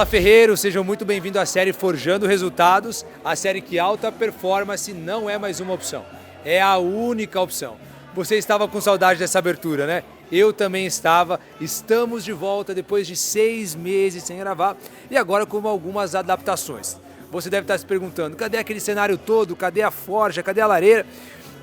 Fala ferreiros, sejam muito bem-vindos à série Forjando Resultados, a série que alta performance não é mais uma opção, é a única opção. Você estava com saudade dessa abertura, né? Eu também estava. Estamos de volta depois de 6 meses sem gravar e agora com algumas adaptações. Você deve estar se perguntando, cadê aquele cenário todo? Cadê a forja? Cadê a lareira?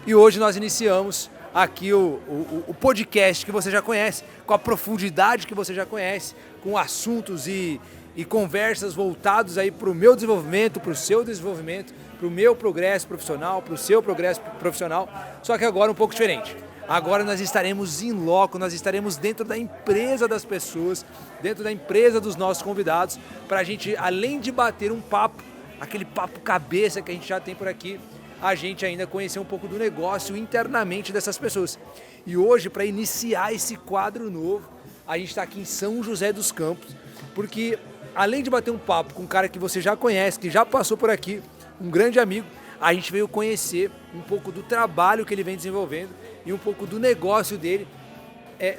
E hoje nós iniciamos aqui o podcast que você já conhece, com a profundidade que você já conhece, com assuntos e conversas voltados aí para o meu desenvolvimento, para o seu desenvolvimento, para o meu progresso profissional, para o seu progresso profissional, só que agora um pouco diferente. Agora nós estaremos in loco, nós estaremos dentro da empresa das pessoas, dentro da empresa dos nossos convidados, para a gente, além de bater um papo, aquele papo cabeça que a gente já tem por aqui, a gente ainda conhecer um pouco do negócio internamente dessas pessoas. E hoje, para iniciar esse quadro novo, a gente está aqui em São José dos Campos, porque além de bater um papo com um cara que você já conhece, que já passou por aqui, um grande amigo, a gente veio conhecer um pouco do trabalho que ele vem desenvolvendo e um pouco do negócio dele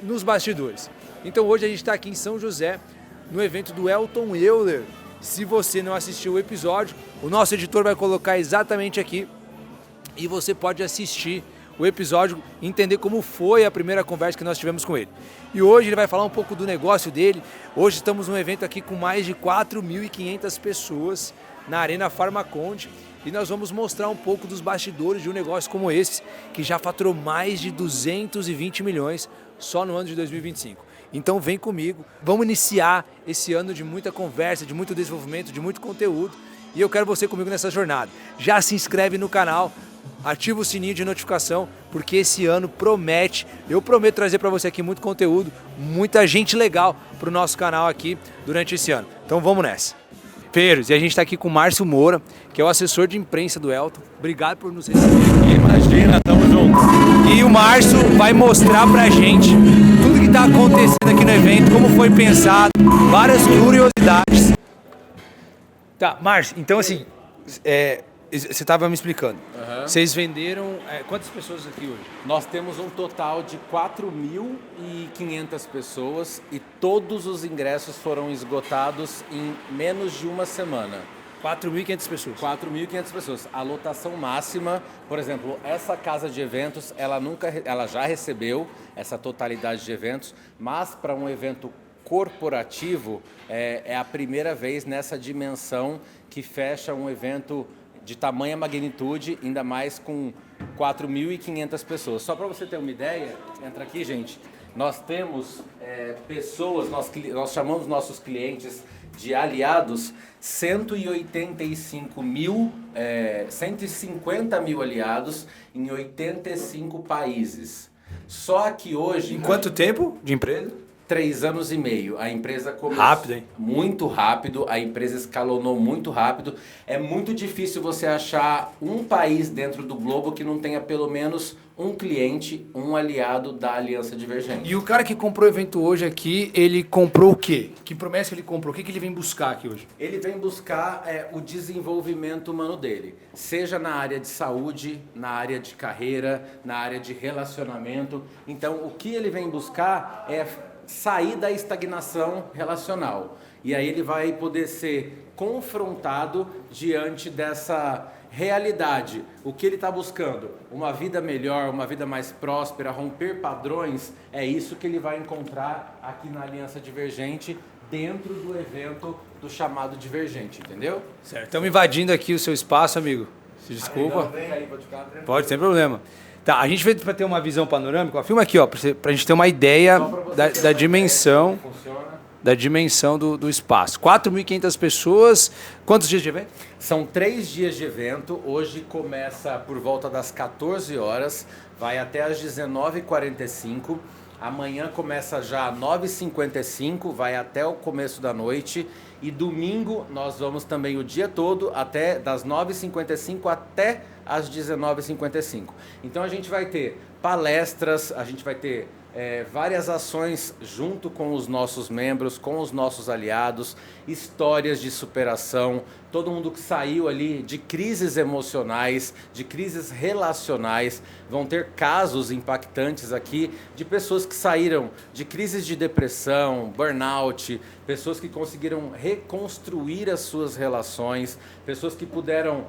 nos bastidores. Então hoje a gente está aqui em São José, no evento do Elton Euler. Se você não assistiu o episódio, o nosso editor vai colocar exatamente aqui e você pode assistir o episódio e entender como foi a primeira conversa que nós tivemos com ele. E hoje ele vai falar um pouco do negócio dele. Hoje estamos num evento aqui com mais de 4.500 pessoas na Arena Farmaconde e nós vamos mostrar um pouco dos bastidores de um negócio como esse, que já faturou mais de 220 milhões só no ano de 2025. Então vem comigo, vamos iniciar esse ano de muita conversa, de muito desenvolvimento, de muito conteúdo e eu quero você comigo nessa jornada. Já se inscreve no canal, ativa o sininho de notificação, porque esse ano promete, eu prometo trazer para você aqui muito conteúdo, muita gente legal para o nosso canal aqui durante esse ano. Então vamos nessa. Ferreiros, e a gente está aqui com o Márcio Moura, que é o assessor de imprensa do Elton. Obrigado por nos receber aqui. Imagina, tamo junto. E o Márcio vai mostrar pra gente tudo que está acontecendo aqui no evento, como foi pensado, várias curiosidades. Tá, Márcio, então assim, você estava me explicando. Vocês venderam quantas pessoas aqui hoje? Nós temos um total de 4.500 pessoas e todos os ingressos foram esgotados em menos de uma semana. 4.500 pessoas. 4.500 pessoas. A lotação máxima, por exemplo, essa casa de eventos, ela já recebeu essa totalidade de eventos, mas para um evento corporativo é a primeira vez nessa dimensão que fecha um evento de tamanha magnitude, ainda mais com 4.500 pessoas. Só para você ter uma ideia, entra aqui, gente, nós temos pessoas, nós chamamos nossos clientes de aliados, 150 mil aliados em 85 países. Só que hoje... Em quanto tempo de empresa? 3 anos e meio. A empresa começou rápido, hein? Muito rápido, a empresa escalonou muito rápido. É muito difícil você achar um país dentro do globo que não tenha pelo menos um cliente, um aliado da Aliança Divergente. E o cara que comprou o evento hoje aqui, ele comprou o quê? Que promessa que ele comprou? O que ele vem buscar aqui hoje? Ele vem buscar o desenvolvimento humano dele, seja na área de saúde, na área de carreira, na área de relacionamento. Então, o que ele vem buscar é sair da estagnação relacional. E aí ele vai poder ser confrontado diante dessa realidade. O que ele está buscando? Uma vida melhor, uma vida mais próspera, romper padrões. É isso que ele vai encontrar aqui na Aliança Divergente, dentro do evento do chamado Divergente, entendeu? Certo. Estamos invadindo aqui o seu espaço, amigo. Se desculpa. Vem aí, pode ficar tranquilo. Pode, sem problema. Tá, a gente veio para ter uma visão panorâmica. Ó, filma aqui, ó, para a gente ter uma ideia da dimensão, do espaço. 4.500 pessoas. Quantos dias de evento? São 3 dias de evento. Hoje começa por volta das 14 horas, vai até às 19h45. Amanhã começa já às 9h55, vai até o começo da noite. E domingo nós vamos também o dia todo, até das 9h55 até às 19h55. Então a gente vai ter palestras, a gente vai ter várias ações junto com os nossos membros, com os nossos aliados. histórias de superação, todo mundo que saiu ali de crises emocionais, de crises relacionais. Vão ter casos impactantes aqui de pessoas que saíram de crises de depressão, burnout, pessoas que conseguiram reconstruir as suas relações, pessoas que puderam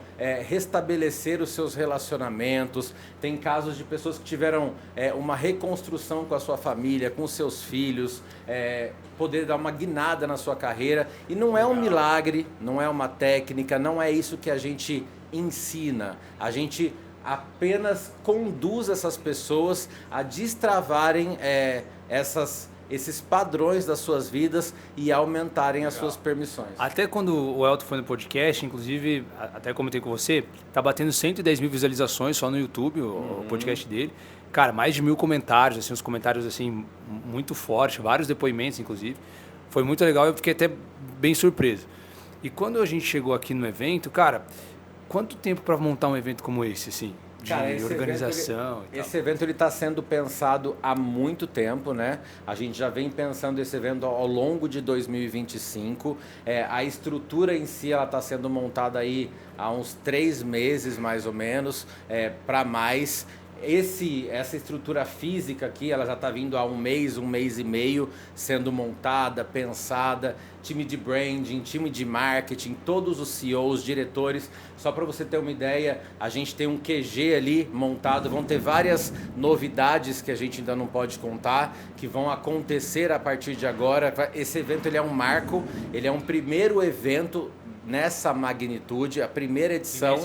restabelecer os seus relacionamentos. Tem casos de pessoas que tiveram uma reconstrução com a sua família, com os seus filhos, poder dar uma guinada na sua carreira. E não é um milagre, não é uma técnica, não é isso que a gente ensina. A gente apenas conduz essas pessoas a destravarem esses padrões das suas vidas e aumentarem as suas permissões. Até quando o Elton foi no podcast, inclusive, até comentei com você, tá batendo 110 mil visualizações só no YouTube, o podcast dele. Cara, mais de 1000 comentários, assim, uns comentários assim, muito fortes, vários depoimentos, inclusive. Foi muito legal, eu fiquei até bem surpreso. E quando a gente chegou aqui no evento, cara, quanto tempo para montar um evento como esse, assim? De organização e tal? Esse evento está sendo pensado há muito tempo, né? A gente já vem pensando esse evento ao longo de 2025. A estrutura em si está sendo montada aí há uns 3 meses, mais ou menos, para mais. Essa estrutura física aqui, ela já está vindo há um mês e meio, sendo montada, pensada, time de branding, time de marketing, todos os CEOs, diretores. Só para você ter uma ideia, a gente tem um QG ali montado, vão ter várias novidades que a gente ainda não pode contar, que vão acontecer a partir de agora. Esse evento ele é um marco, ele é um primeiro evento nessa magnitude, a primeira edição.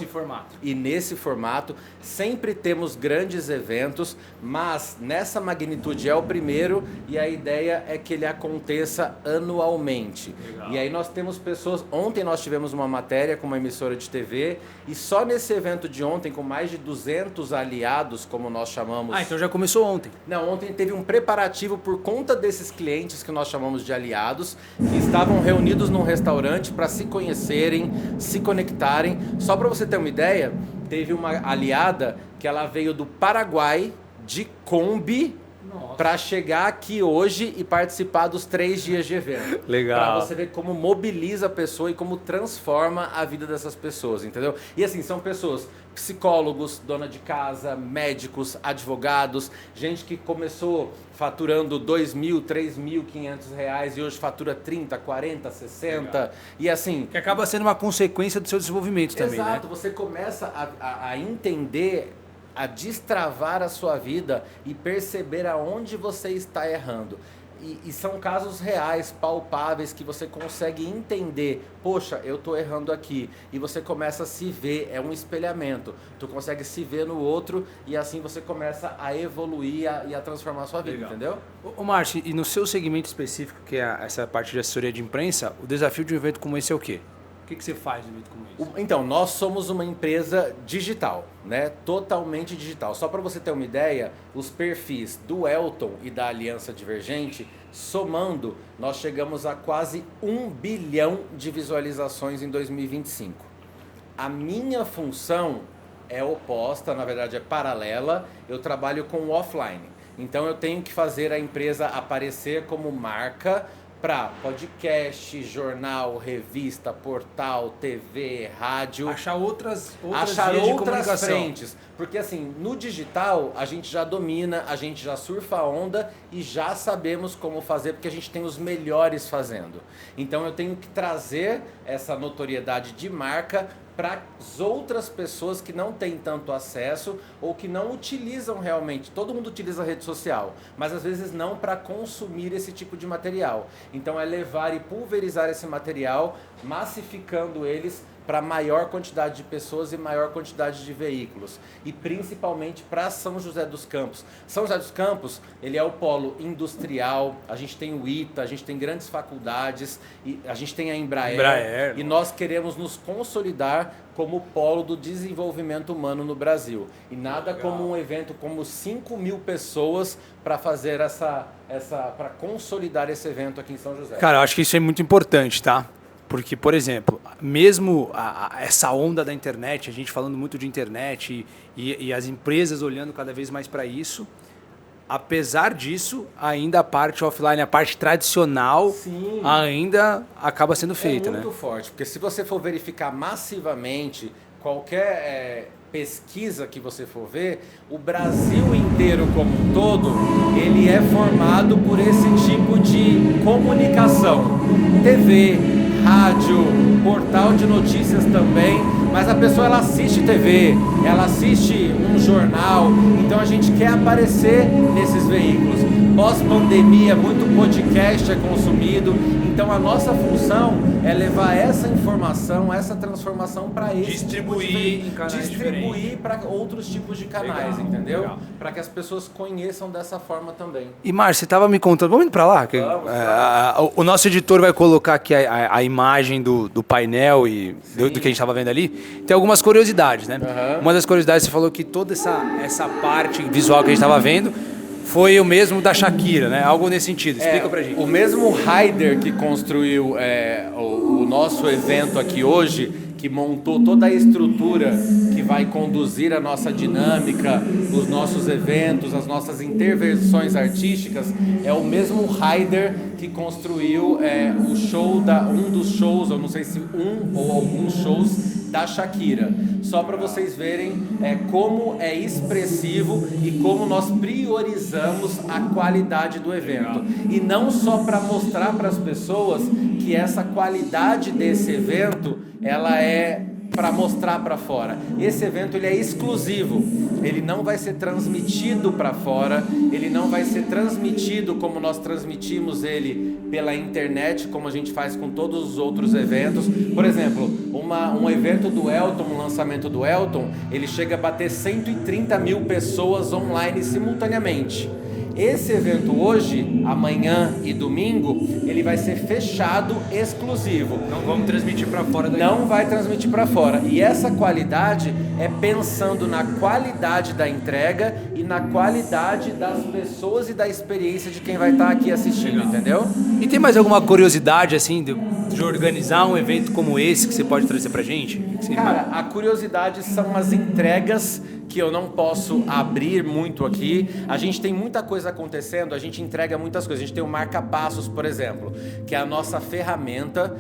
E nesse formato. Sempre temos grandes eventos, mas nessa magnitude é o primeiro e a ideia é que ele aconteça anualmente. Legal. E aí nós temos pessoas... Ontem nós tivemos uma matéria com uma emissora de TV e só nesse evento de ontem, com mais de 200 aliados, como nós chamamos... então já começou ontem. Não, ontem teve um preparativo por conta desses clientes que nós chamamos de aliados, que estavam reunidos num restaurante para se conhecerem, se conectarem. Só para você ter uma ideia, teve uma aliada que ela veio do Paraguai de Kombi para chegar aqui hoje e participar dos 3 dias de evento. Legal. Para você ver como mobiliza a pessoa e como transforma a vida dessas pessoas, entendeu? E assim, são pessoas, psicólogos, dona de casa, médicos, advogados, gente que começou faturando R$2.000, R$3.500 e hoje fatura 30, 40, 60. Legal. E assim... Que acaba sendo uma consequência do seu desenvolvimento também, né? Exato, você começa a entender, a destravar a sua vida e perceber aonde você está errando. E são casos reais, palpáveis, que você consegue entender. Poxa, eu estou errando aqui. E você começa a se ver, é um espelhamento. Tu consegue se ver no outro e assim você começa a evoluir e a transformar a sua vida. Legal. Entendeu? Ô Márcio, e no seu segmento específico, que é essa parte de assessoria de imprensa, o desafio de um evento como esse é o quê? O que você faz no evento como esse? Então, nós somos uma empresa digital, né? Totalmente digital. Só para você ter uma ideia, os perfis do Elton e da Aliança Divergente, somando, nós chegamos a quase 1 bilhão de visualizações em 2025. A minha função é oposta, na verdade é paralela, eu trabalho com o offline. Então eu tenho que fazer a empresa aparecer como marca para podcast, jornal, revista, portal, TV, rádio. Achar outras frentes. Porque assim, no digital a gente já domina, a gente já surfa a onda e já sabemos como fazer, porque a gente tem os melhores fazendo. Então eu tenho que trazer essa notoriedade de marca para as outras pessoas que não têm tanto acesso ou que não utilizam realmente. Todo mundo utiliza a rede social, mas às vezes não para consumir esse tipo de material. Então é levar e pulverizar esse material, massificando eles para maior quantidade de pessoas e maior quantidade de veículos. E principalmente para São José dos Campos. São José dos Campos, ele é o polo industrial, a gente tem o ITA, a gente tem grandes faculdades, e a gente tem a Embraer e nós queremos nos consolidar como polo do desenvolvimento humano no Brasil. E nada como um evento como 5.000 pessoas para fazer para consolidar esse evento aqui em São José. Cara, eu acho que isso é muito importante, tá? Porque, por exemplo, mesmo essa onda da internet, a gente falando muito de internet e as empresas olhando cada vez mais para isso, apesar disso, ainda a parte offline, a parte tradicional, Sim. ainda acaba sendo feita, É muito né? forte, porque se você for verificar massivamente qualquer pesquisa que você for ver, o Brasil inteiro como um todo, ele é formado por esse tipo de comunicação. TV, rádio, portal de notícias também, mas a pessoa ela assiste TV, ela assiste um jornal, então a gente quer aparecer nesses veículos. Pós-pandemia, muito podcast é consumido, então a nossa função é levar essa informação, essa transformação para esse Distribuir em canais distribuir para outros tipos de canais, Legal, entendeu? legal. Para que as pessoas conheçam dessa forma também. E Márcio, você estava me contando, vamos indo para lá? O nosso editor vai colocar aqui a imagem do painel e do que a gente estava vendo ali. Tem algumas curiosidades, né? Aham. Uma das curiosidades, você falou que toda essa parte visual que a gente estava vendo foi o mesmo da Shakira, né? Algo nesse sentido. Explica pra gente. O mesmo Raider que construiu o nosso evento aqui hoje, que montou toda a estrutura que vai conduzir a nossa dinâmica, os nossos eventos, as nossas intervenções artísticas, é o mesmo Raider que construiu o show um dos shows, eu não sei se um ou alguns shows da Shakira. Só para vocês verem como é expressivo e como nós priorizamos a qualidade do evento. E não só para mostrar para as pessoas que essa qualidade desse evento, ela é para mostrar para fora. Esse evento ele é exclusivo, ele não vai ser transmitido para fora, ele não vai ser transmitido como nós transmitimos ele pela internet, como a gente faz com todos os outros eventos. Por exemplo, um evento do Elton, um lançamento do Elton, ele chega a bater 130 mil pessoas online simultaneamente. Esse evento hoje, amanhã e domingo, ele vai ser fechado, exclusivo. Não vamos transmitir para fora daqui. Não vai transmitir para fora. E essa qualidade é pensando na qualidade da entrega e na qualidade das pessoas e da experiência de quem vai estar aqui assistindo, entendeu? E tem mais alguma curiosidade, assim, de organizar um evento como esse que você pode trazer pra gente? Cara, a curiosidade são as entregas que eu não posso abrir muito aqui. A gente tem muita coisa acontecendo, a gente entrega muitas coisas. A gente tem o Marca-Passos, por exemplo, que é a nossa ferramenta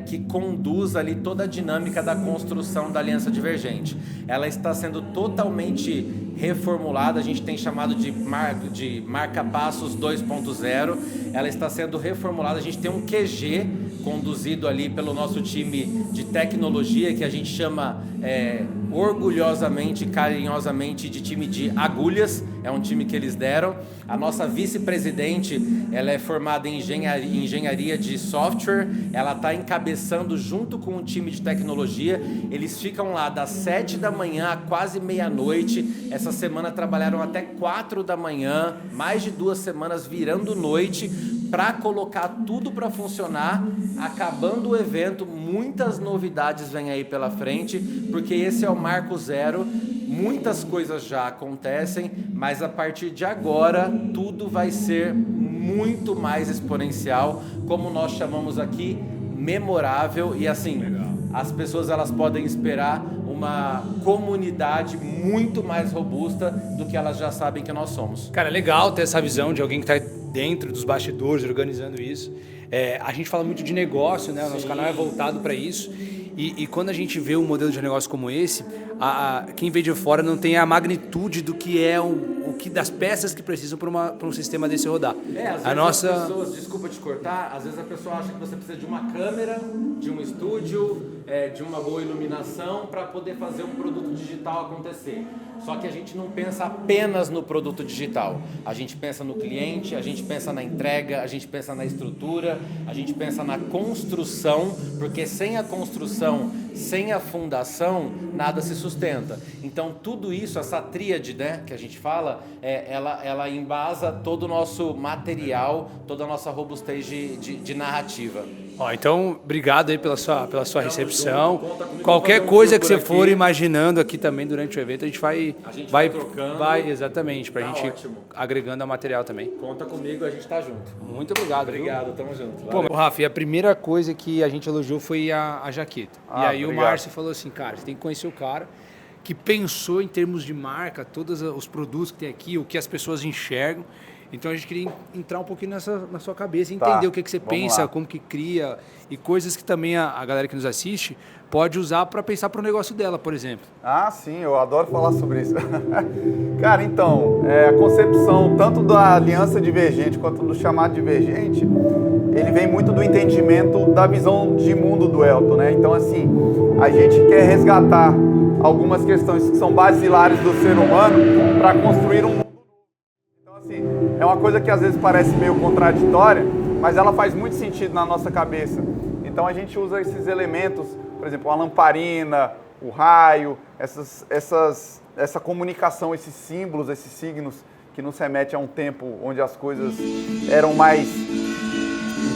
que conduz ali toda a dinâmica da construção da Aliança Divergente. Ela está sendo totalmente reformulada, a gente tem chamado de Marca-Passos 2.0. Ela está sendo reformulada, a gente tem um QG conduzido ali pelo nosso time de tecnologia, que a gente chama orgulhosamente, carinhosamente de time de agulhas, é um time que eles deram. A nossa vice-presidente, ela é formada em engenharia de software, ela está encabeçando junto com o time de tecnologia, eles ficam lá das 7 da manhã a quase meia-noite, essa semana trabalharam até 4 da manhã, mais de 2 semanas virando noite, para colocar tudo para funcionar. Acabando o evento, muitas novidades vêm aí pela frente, porque esse é o marco zero. Muitas coisas já acontecem, mas a partir de agora tudo vai ser muito mais exponencial, como nós chamamos aqui, memorável. E assim, as pessoas elas podem esperar uma comunidade muito mais robusta do que elas já sabem que nós somos. Cara, legal ter essa visão de alguém que está dentro dos bastidores organizando isso. A gente fala muito de negócio, né? O nosso canal é voltado para isso. E quando a gente vê um modelo de negócio como esse, quem vê de fora não tem a magnitude do que é o que das peças que precisam para um sistema desse rodar. Às vezes as pessoas, desculpa te cortar, às vezes a pessoa acha que você precisa de uma câmera, de um estúdio, de uma boa iluminação para poder fazer um produto digital acontecer. Só que a gente não pensa apenas no produto digital. A gente pensa no cliente, a gente pensa na entrega, a gente pensa na estrutura, a gente pensa na construção, porque sem a construção, sem a fundação, nada se sustenta. Então tudo isso, essa tríade, né, que a gente fala, ela embasa todo o nosso material, toda a nossa robustez de narrativa. Então, obrigado aí pela sua recepção. Qualquer coisa que você for imaginando aqui também durante o evento, a gente vai trocando. Exatamente, para a gente ótimo. agregando a material também. Conta comigo, a gente tá junto. Muito obrigado. Obrigado, tamo junto. Pô, Rafa, e a primeira coisa que a gente elogiou foi a jaqueta. E aí o Márcio falou assim, cara, você tem que conhecer o cara. que pensou em termos de marca, todos os produtos que tem aqui, o que as pessoas enxergam. Então a gente queria entrar um pouquinho na sua cabeça, entender o que você pensa, lá. como que cria e coisas que também a galera que nos assiste pode usar para pensar para o negócio dela, por exemplo. Ah, sim, eu adoro falar sobre isso. Cara, então, a concepção tanto da aliança divergente quanto do chamado divergente, ele vem muito do entendimento da visão de mundo do Elton, né? Então, assim, a gente quer resgatar algumas questões que são basilares do ser humano para construir um mundo. Então, assim, é uma coisa que às vezes parece meio contraditória, mas ela faz muito sentido na nossa cabeça. Então, a gente usa esses elementos, por exemplo, a lamparina, o raio, essa comunicação, esses símbolos, esses signos que nos remete a um tempo onde as coisas eram mais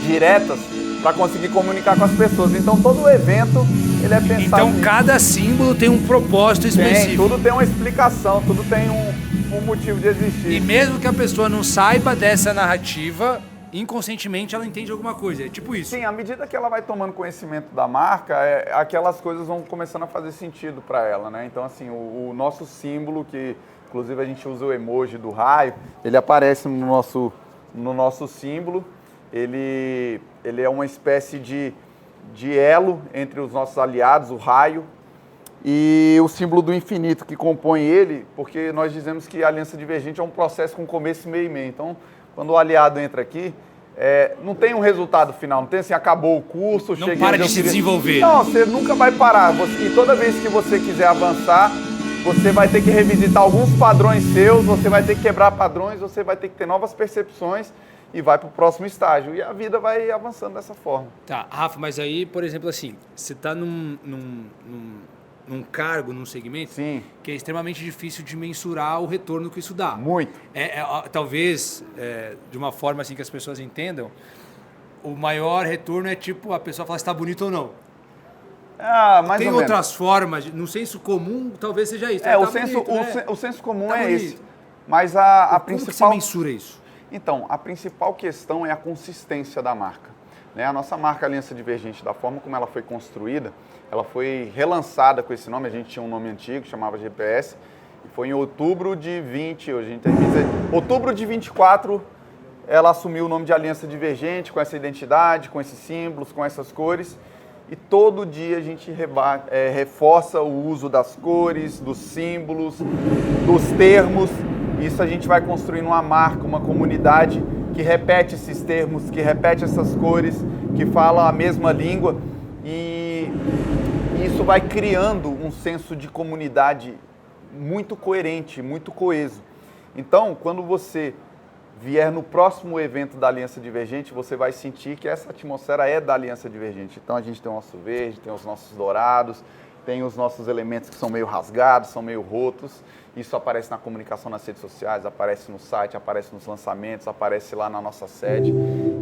diretas para conseguir comunicar com as pessoas. Então todo o evento ele é pensado. Então cada símbolo tem um propósito específico. Tudo tem uma explicação, tudo tem um motivo de existir. E mesmo que a pessoa não saiba dessa narrativa, inconscientemente ela entende alguma coisa. É tipo isso. Sim, à medida que ela vai tomando conhecimento da marca, aquelas coisas vão começando a fazer sentido para ela, né? Então, assim, o nosso símbolo, que inclusive a gente usa o emoji do raio, ele aparece no nosso símbolo. Ele é uma espécie de elo entre os nossos aliados, o raio, e o símbolo do infinito que compõe ele, porque nós dizemos que a aliança divergente é um processo com começo, meio e meio. Então, quando o aliado entra aqui, não tem um resultado final, não tem assim, acabou o curso, não para de se desenvolver. Não, você nunca vai parar. E toda vez que você quiser avançar, você vai ter que revisitar alguns padrões seus, você vai ter que quebrar padrões, você vai ter que ter novas percepções e vai para o próximo estágio. E a vida vai avançando dessa forma. Tá, Rafa, mas aí, por exemplo, assim, você está num cargo, num segmento, Sim, que é extremamente difícil de mensurar o retorno que isso dá. muito. Talvez, de uma forma assim que as pessoas entendam, o maior retorno é tipo a pessoa falar se está bonito ou não. Mais Tem ou menos. outras formas, no senso comum, talvez seja isso. O senso comum Tá é bonito. esse. Mas a Como que você principal... mensura isso? Então, a principal questão é a consistência da marca. Né? A nossa marca Aliança Divergente, da forma como ela foi construída, ela foi relançada com esse nome, a gente tinha um nome antigo, chamava GPS, e foi em outubro de 20, hoje a gente tem que dizer, outubro de 24, ela assumiu o nome de Aliança Divergente, com essa identidade, com esses símbolos, com essas cores, e todo dia a gente reforça o uso das cores, dos símbolos, dos termos. Isso a gente vai construindo uma marca, uma comunidade que repete esses termos, que repete essas cores, que fala a mesma língua. E isso vai criando um senso de comunidade muito coerente, muito coeso. Então, quando você vier no próximo evento da Aliança Divergente, você vai sentir que essa atmosfera é da Aliança Divergente. Então, a gente tem o nosso verde, tem os nossos dourados, tem os nossos elementos que são meio rasgados, são meio rotos. Isso aparece na comunicação nas redes sociais, aparece no site, aparece nos lançamentos, aparece lá na nossa sede.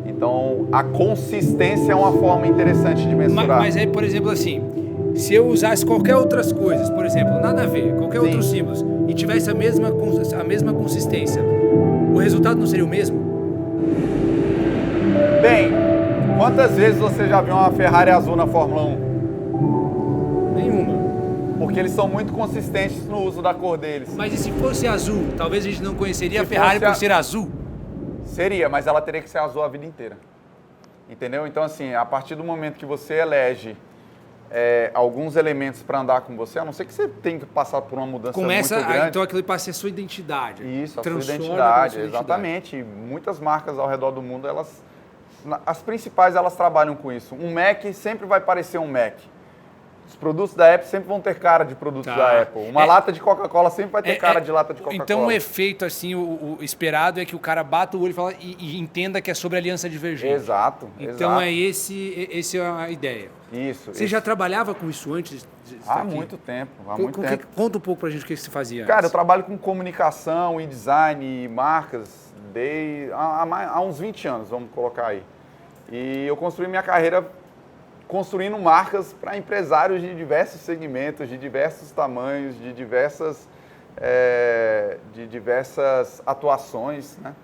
Então, a consistência é uma forma interessante de mensurar. Mas aí, por exemplo, assim, se eu usasse qualquer outras coisas, por exemplo, nada a ver, qualquer outros símbolos, e tivesse a mesma consistência, o resultado não seria o mesmo? Bem, quantas vezes você já viu uma Ferrari azul na Fórmula 1? Nenhuma. Porque eles são muito consistentes no uso da cor deles. Mas e se fosse azul? Talvez a gente não conheceria a Se Ferrari fosse por ser azul. Seria, mas ela teria que ser azul a vida inteira. Entendeu? Então, assim, a partir do momento que você elege alguns elementos para andar com você, a não ser que você tenha que passar por uma mudança muito grande. Então aquilo passa a ser sua identidade. Isso, a sua Transforma identidade, sua exatamente. Muitas marcas ao redor do mundo, as principais, elas trabalham com isso. Um Mac sempre vai parecer um Mac. Os produtos da Apple sempre vão ter cara de produtos da Apple. Uma lata de Coca-Cola sempre vai ter cara de lata de Coca-Cola. Então o efeito, assim, o esperado é que o cara bata o olho e entenda que é sobre aliança divergente. Exato. Então esse é a ideia. Isso. Você já trabalhava com isso antes de estar Há aqui? muito tempo. Conta um pouco pra gente o que você fazia Cara, eu antes. trabalho com comunicação e design e marcas há uns 20 anos, vamos colocar aí. E eu construí minha carreira construindo marcas para empresários de diversos segmentos, de diversos tamanhos, de diversas atuações, né?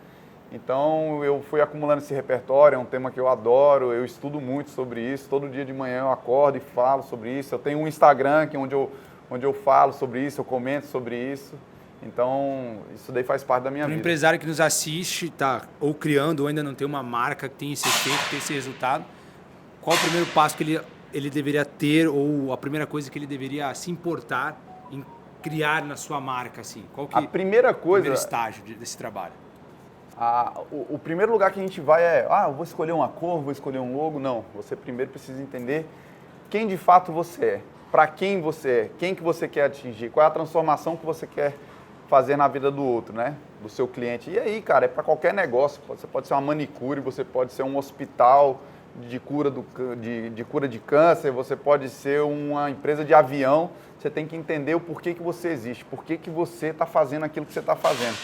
Então, eu fui acumulando esse repertório, é um tema que eu adoro, eu estudo muito sobre isso, todo dia de manhã eu acordo e falo sobre isso. Eu tenho um Instagram, onde eu onde eu falo sobre isso, eu comento sobre isso. Então, isso daí faz parte da minha vida. Um empresário que nos assiste, tá ou criando, ou ainda não tem uma marca que tem esse efeito, tem esse resultado, qual o primeiro passo que ele deveria ter, ou a primeira coisa que ele deveria se importar em criar na sua marca, assim? Qual que A primeira coisa... o primeiro estágio desse trabalho? O primeiro lugar que a gente vai é, eu vou escolher uma cor, vou escolher um logo. Não, você primeiro precisa entender quem de fato você é, para quem você é, quem que você quer atingir, qual é a transformação que você quer fazer na vida do outro, né? Do seu cliente. E aí, cara, é para qualquer negócio. Você pode ser uma manicure, você pode ser um hospital de cura de câncer, você pode ser uma empresa de avião. Você tem que entender o porquê que você existe, porquê que você está fazendo aquilo que você está fazendo.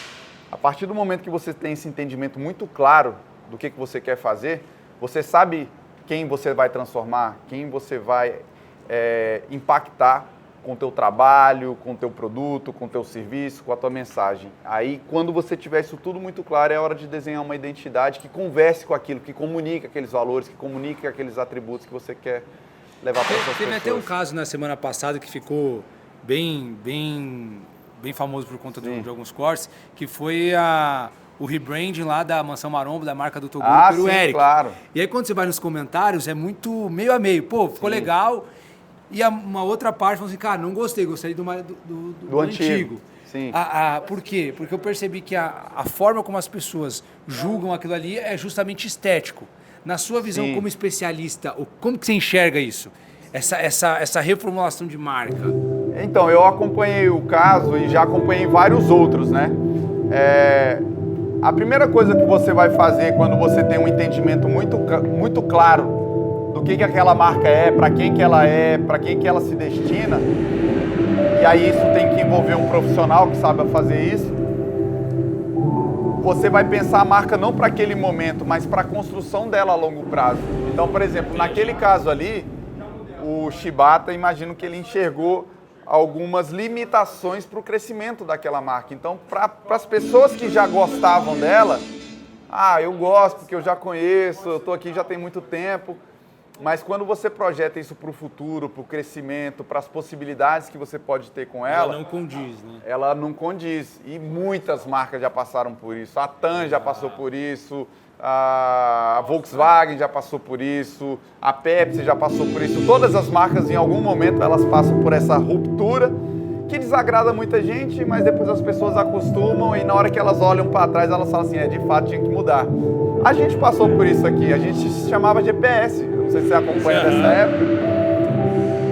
A partir do momento que você tem esse entendimento muito claro do que você quer fazer, você sabe quem você vai transformar, quem você vai impactar com o teu trabalho, com o teu produto, com o teu serviço, com a tua mensagem. Aí, quando você tiver isso tudo muito claro, é hora de desenhar uma identidade que converse com aquilo, que comunique aqueles valores, que comunique aqueles atributos que você quer levar para as pessoas. Teve até um caso na semana passada que ficou bem famoso por conta de alguns cortes, que foi o rebranding lá da Mansão Maromba, da marca do Toguro, pelo Eric. Claro. E aí quando você vai nos comentários, é muito meio a meio. Pô, ficou legal. E uma outra parte falou assim, cara, não gostei do antigo. Sim. Por quê? Porque eu percebi que a forma como as pessoas julgam aquilo ali é justamente estético. Na sua visão como especialista, como que você enxerga isso? Essa reformulação de marca? Então, eu acompanhei o caso e já acompanhei vários outros, né? A primeira coisa que você vai fazer quando você tem um entendimento muito claro do que aquela marca é, para quem que ela se destina, e aí isso tem que envolver um profissional que saiba fazer isso, você vai pensar a marca não para aquele momento, mas para a construção dela a longo prazo. Então, por exemplo, naquele caso ali, o Shibata, imagino que ele enxergou algumas limitações para o crescimento daquela marca. Então, para as pessoas que já gostavam dela, eu gosto porque eu já conheço, eu estou aqui já tem muito tempo. Mas quando você projeta isso para o futuro, para o crescimento, para as possibilidades que você pode ter com ela... Ela não condiz, né? Ela não condiz. E muitas marcas já passaram por isso. A TAM já passou por isso, a Volkswagen já passou por isso, a Pepsi já passou por isso. Todas as marcas, em algum momento, elas passam por essa ruptura que desagrada muita gente, mas depois as pessoas acostumam e na hora que elas olham para trás, elas falam assim, de fato tinha que mudar. A gente passou por isso aqui, a gente se chamava GPS, não sei se você acompanha dessa época.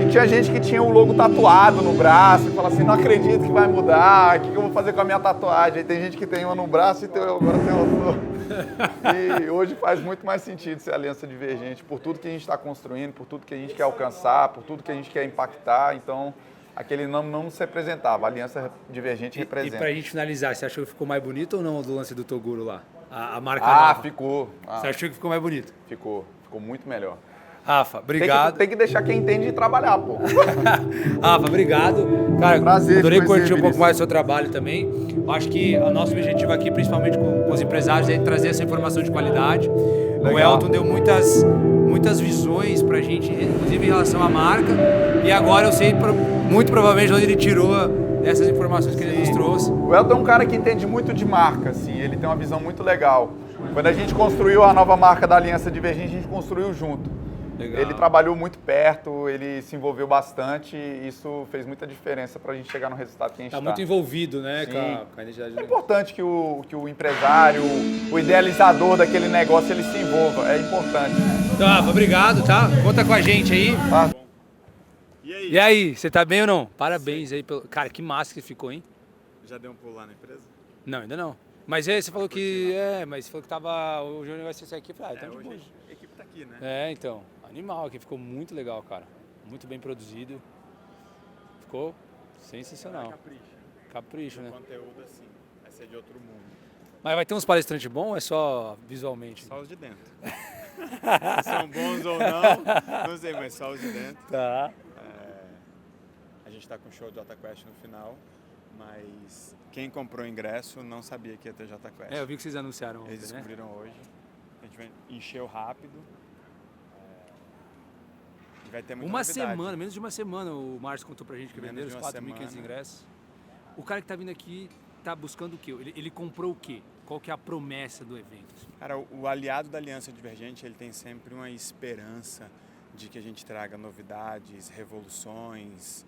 E tinha gente que tinha o logo tatuado no braço e fala assim, não acredito que vai mudar, o que eu vou fazer com a minha tatuagem? Aí tem gente que tem uma no braço e agora tem outra. E hoje faz muito mais sentido ser Aliança Divergente, por tudo que a gente está construindo, por tudo que a gente quer alcançar, por tudo que a gente quer impactar, então... Aquele nome não nos representava, a Aliança Divergente representa. E pra gente finalizar, você achou que ficou mais bonito ou não do lance do Toguro lá? A marca nova? Ficou. Você achou que ficou mais bonito? Ficou muito melhor. Rafa, obrigado. Tem que deixar quem entende trabalhar, pô. Rafa, obrigado. Cara, prazer, adorei curtir um pouco Vinícius. mais do seu trabalho também. Eu acho que o nosso objetivo aqui, principalmente com os empresários, é trazer essa informação de qualidade. Legal. O Elton deu muitas visões pra gente, inclusive em relação à marca. E agora eu sei muito provavelmente onde ele tirou essas informações que ele nos trouxe. O Elton é um cara que entende muito de marca, assim, ele tem uma visão muito legal. Quando a gente construiu a nova marca da Aliança Divergente, a gente construiu junto. Legal. Ele trabalhou muito perto, ele se envolveu bastante e isso fez muita diferença para a gente chegar no resultado que a gente está. Tá muito envolvido, né, Sim. com a identidade do É importante que o empresário, o idealizador daquele negócio, ele se envolva, é importante. Então, Rafa, obrigado, tá? Conta com a gente aí. Tá? E aí, você tá bem ou não? Parabéns aí pelo... Cara, que massa que ficou, hein? Já deu um pulo lá na empresa? Não, ainda não. Mas aí você falou que... Mas você falou que tava... O Júnior vai ser esse aqui. Eu falei, então de boa. Hoje a equipe tá aqui, né? Então. Animal aqui. Ficou muito legal, cara. Muito bem produzido. Ficou sensacional. Capricho, né? O conteúdo, assim, vai ser de outro mundo. Mas vai ter uns palestrantes bons ou é só visualmente? Só os de dentro. Se são bons ou não sei, mas só os de dentro. Tá. A gente tá com o show do Jota Quest no final, mas quem comprou o ingresso não sabia que ia ter Jota Quest. Eu vi que vocês anunciaram ontem, Eles descobriram hoje. A gente encheu rápido. E vai ter muita Uma novidade. semana, menos de uma semana, o Márcio contou pra gente que Menos venderam de os uma 4.500 semana. ingressos. O cara que tá vindo aqui tá buscando o quê? Ele comprou o quê? Qual que é a promessa do evento? Cara, o aliado da Aliança Divergente, ele tem sempre uma esperança de que a gente traga novidades, revoluções.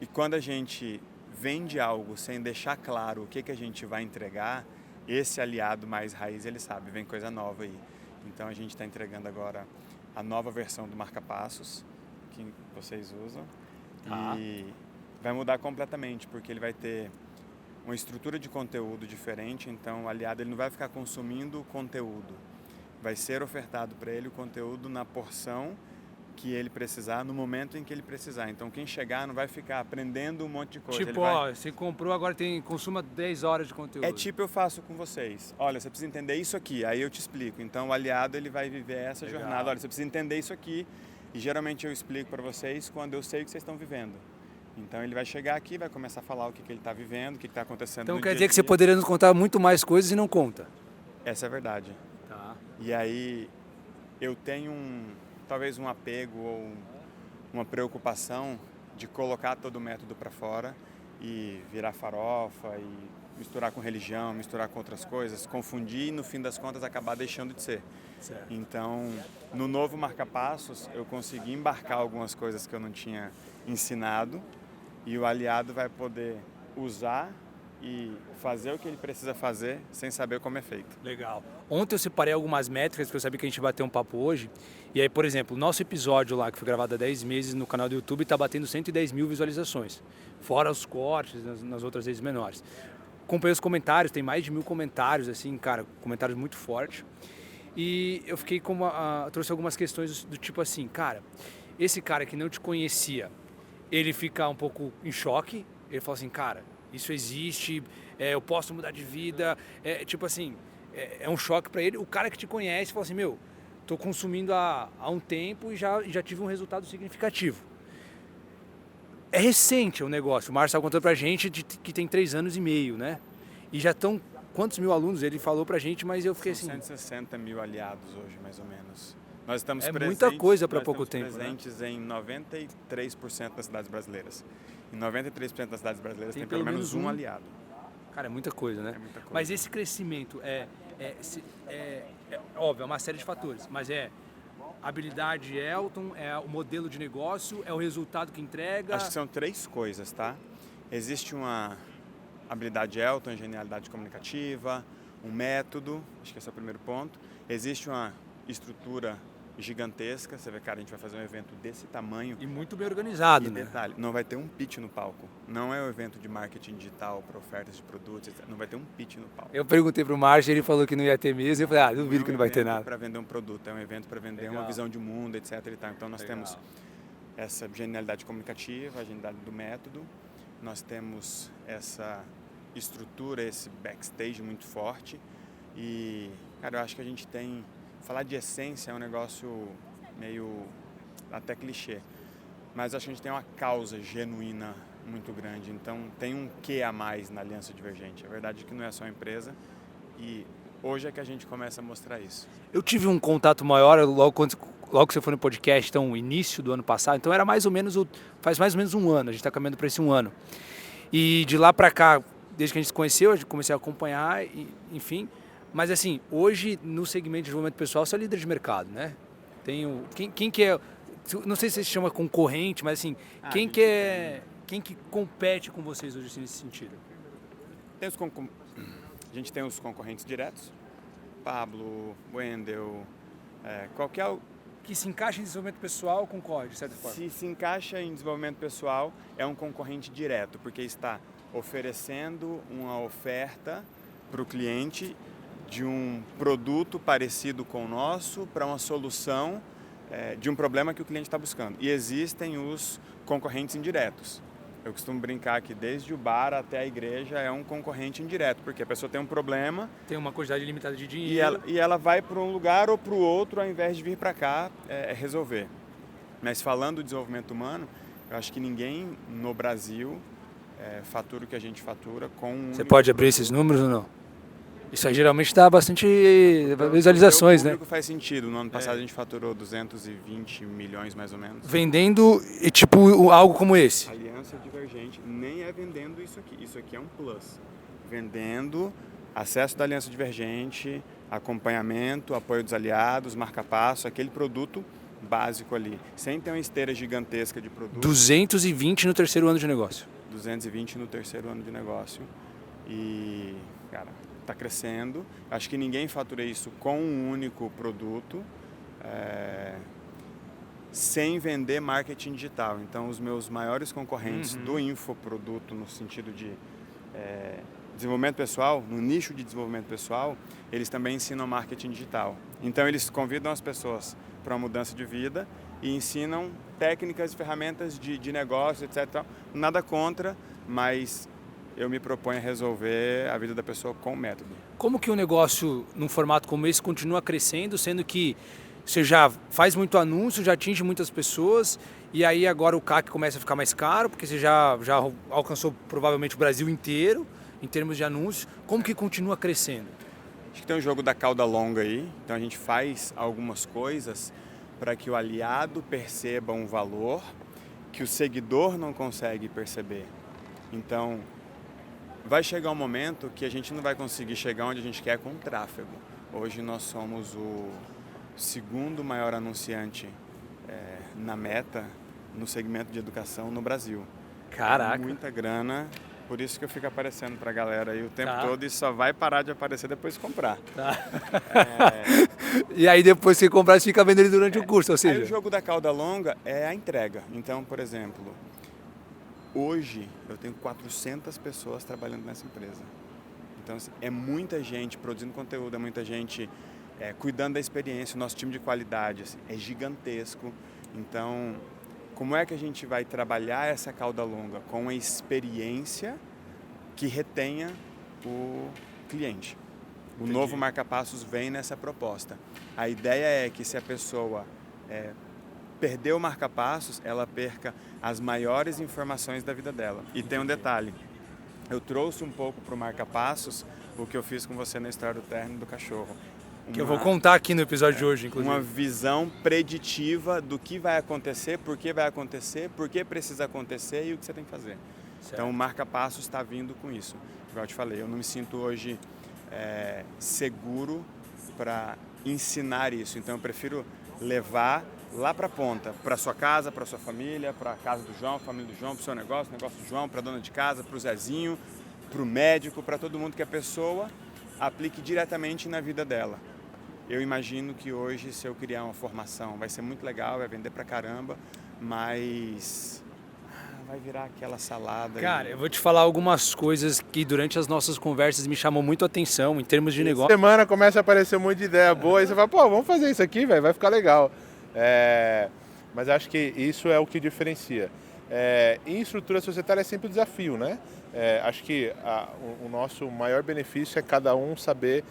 E quando a gente vende algo sem deixar claro o que a gente vai entregar, esse aliado mais raiz, ele sabe, vem coisa nova aí. Então a gente está entregando agora a nova versão do marca-passos que vocês usam. E vai mudar completamente, porque ele vai ter uma estrutura de conteúdo diferente, então o aliado ele não vai ficar consumindo conteúdo. Vai ser ofertado para ele o conteúdo na porção que ele precisar, no momento em que ele precisar. Então quem chegar não vai ficar aprendendo um monte de coisa. Tipo, você comprou, agora consuma 10 horas de conteúdo. É tipo eu faço com vocês. Olha, você precisa entender isso aqui, aí eu te explico. Então o aliado ele vai viver essa jornada. Olha, você precisa entender isso aqui e geralmente eu explico para vocês quando eu sei o que vocês estão vivendo. Então ele vai chegar aqui, vai começar a falar o que ele está vivendo, o que está acontecendo Então no quer dia dizer a que você dia. poderia nos contar muito mais coisas e não conta. Essa é a verdade. Tá. E aí eu tenho talvez um apego ou uma preocupação de colocar todo o método para fora e virar farofa e misturar com religião, misturar com outras coisas, confundir e no fim das contas acabar deixando de ser. Certo. Então, no novo marca-passos, eu consegui embarcar algumas coisas que eu não tinha ensinado e o aliado vai poder usar e fazer o que ele precisa fazer sem saber como é feito. Legal. Ontem eu separei algumas métricas que eu sabia que a gente ia bater um papo hoje. E aí, por exemplo, o nosso episódio lá, que foi gravado há 10 meses no canal do YouTube, está batendo 110 mil visualizações. Fora os cortes nas outras vezes menores. Acompanhei os comentários, tem mais de 1000 comentários, assim, cara, comentários muito fortes. E eu fiquei trouxe algumas questões do tipo assim, cara, esse cara que não te conhecia, ele fica um pouco em choque, ele fala assim, cara, isso existe, eu posso mudar de vida, tipo assim, é um choque para ele. O cara que te conhece fala assim, meu, tô consumindo há um tempo e já tive um resultado significativo. É recente o negócio, o Márcio estava contando pra gente que tem 3 anos e meio, né? E já estão, quantos mil alunos? Ele falou pra gente, mas eu fiquei São assim... 160 mil aliados hoje, mais ou menos. Nós estamos muita coisa para pouco tempo, presentes em 93% das cidades brasileiras. Em 93% das cidades brasileiras tem pelo menos um aliado. Cara, é muita coisa, né? É muita coisa. Mas esse crescimento é óbvio, é uma série de fatores, mas habilidade Elton, é o modelo de negócio, é o resultado que entrega... Acho que são 3 coisas, tá? Existe uma habilidade Elton, genialidade comunicativa, um método, acho que esse é o primeiro ponto. Existe uma estrutura gigantesca, você vê, cara, a gente vai fazer um evento desse tamanho. E muito bem organizado, E né? detalhe, não vai ter um pitch no palco. Não é um evento de marketing digital para ofertas de produtos, etc. Não vai ter um pitch no palco. Eu perguntei pro Márcio, ele falou que não ia ter mesmo, eu falei, duvido que não vai ter nada. Para vender um produto, é um evento para vender uma visão de mundo, etc. E tal. Então nós temos essa genialidade comunicativa, a genialidade do método, nós temos essa estrutura, esse backstage muito forte e, cara, eu acho que a gente tem... Falar de essência é um negócio meio até clichê, mas acho que a gente tem uma causa genuína muito grande, então tem um quê a mais na Aliança Divergente. A verdade é que não é só a empresa e hoje é que a gente começa a mostrar isso. Eu tive um contato maior logo que você foi no podcast, então início do ano passado, então era mais ou menos, faz mais ou menos um ano, a gente está caminhando para esse um ano. E de lá para cá, desde que a gente se conheceu, eu comecei a acompanhar, enfim... Mas assim, hoje no segmento de desenvolvimento pessoal, você é líder de mercado, né? Quem que é, não sei se se chama concorrente, mas assim, quem que compete com vocês hoje assim, nesse sentido? A gente tem os concorrentes diretos, Pablo, Wendel, qualquer... Que se encaixa em desenvolvimento pessoal, concorre, de certa forma. Se encaixa em desenvolvimento pessoal, é um concorrente direto, porque está oferecendo uma oferta para o cliente de um produto parecido com o nosso para uma solução de um problema que o cliente está buscando. E existem os concorrentes indiretos. Eu costumo brincar que desde o bar até a igreja é um concorrente indireto, porque a pessoa tem um problema... Tem uma quantidade limitada de dinheiro. E ela vai para um lugar ou para o outro ao invés de vir para cá resolver. Mas falando do desenvolvimento humano, eu acho que ninguém no Brasil fatura o que a gente fatura com... Você pode abrir esses números ou não? Isso aí geralmente dá bastante visualizações, o né? público faz sentido. No ano passado a gente faturou 220 milhões mais ou menos. Vendendo tipo algo como esse. Aliança Divergente nem é vendendo isso aqui. Isso aqui é um plus. Vendendo acesso da Aliança Divergente, acompanhamento, apoio dos aliados, marca-passo, aquele produto básico ali. Sem ter uma esteira gigantesca de produto. 220 no terceiro ano de negócio. 220 no terceiro ano de negócio. E, cara, está crescendo. Acho que ninguém fatura isso com um único produto, sem vender marketing digital. Então, os meus maiores concorrentes do infoproduto, no sentido de desenvolvimento pessoal, no nicho de desenvolvimento pessoal, eles também ensinam marketing digital. Então, eles convidam as pessoas para uma mudança de vida e ensinam técnicas e ferramentas de negócio, etc. Nada contra, mas eu me proponho a resolver a vida da pessoa com método. Como que um negócio num formato como esse continua crescendo, sendo que você já faz muito anúncio, já atinge muitas pessoas e aí agora o CAC começa a ficar mais caro, porque você já alcançou provavelmente o Brasil inteiro em termos de anúncios. Como que continua crescendo? Acho que tem um jogo da cauda longa aí, então a gente faz algumas coisas para que o aliado perceba um valor que o seguidor não consegue perceber. Então, vai chegar um momento que a gente não vai conseguir chegar onde a gente quer com o tráfego. Hoje nós somos o segundo maior anunciante na Meta, no segmento de educação no Brasil. Caraca! Muita grana, por isso que eu fico aparecendo pra galera aí o tempo todo e só vai parar de aparecer depois de comprar. E aí depois que comprar, você fica vendo ele durante o curso, ou seja... Aí o jogo da cauda longa é a entrega. Então, por exemplo, hoje eu tenho 400 pessoas trabalhando nessa empresa. Então, assim, é muita gente produzindo conteúdo, é muita gente cuidando da experiência. O nosso time de qualidade assim, é gigantesco. Então, como é que a gente vai trabalhar essa cauda longa? Com a experiência que retenha o cliente. O novo marca-passos vem nessa proposta. A ideia é que se a pessoa perder o marca-passos, ela perca as maiores informações da vida dela. E tem um detalhe, eu trouxe um pouco para o marca-passos o que eu fiz com você na história do terno do cachorro. Que eu vou contar aqui no episódio de hoje, inclusive. Uma visão preditiva do que vai acontecer, por que precisa acontecer e o que você tem que fazer. Certo. Então o marca-passos está vindo com isso. Igual eu te falei, eu não me sinto hoje seguro para ensinar isso. Então eu prefiro levar lá para a ponta, para sua casa, para sua família, para a casa do João, família do João, para o seu negócio, negócio do João, para a dona de casa, para o Zezinho, para o médico, para todo mundo, que a pessoa aplique diretamente na vida dela. Eu imagino que hoje, se eu criar uma formação, vai ser muito legal, vai vender pra caramba, mas vai virar aquela salada. Cara, eu vou te falar algumas coisas que durante as nossas conversas me chamou muito a atenção em termos de negócio. Semana começa a aparecer um monte de ideia boa e você fala, pô, vamos fazer isso aqui, velho, vai ficar legal. Mas acho que isso é o que diferencia. Em estrutura societária é sempre um desafio, né? Acho que o nosso maior benefício é cada um saber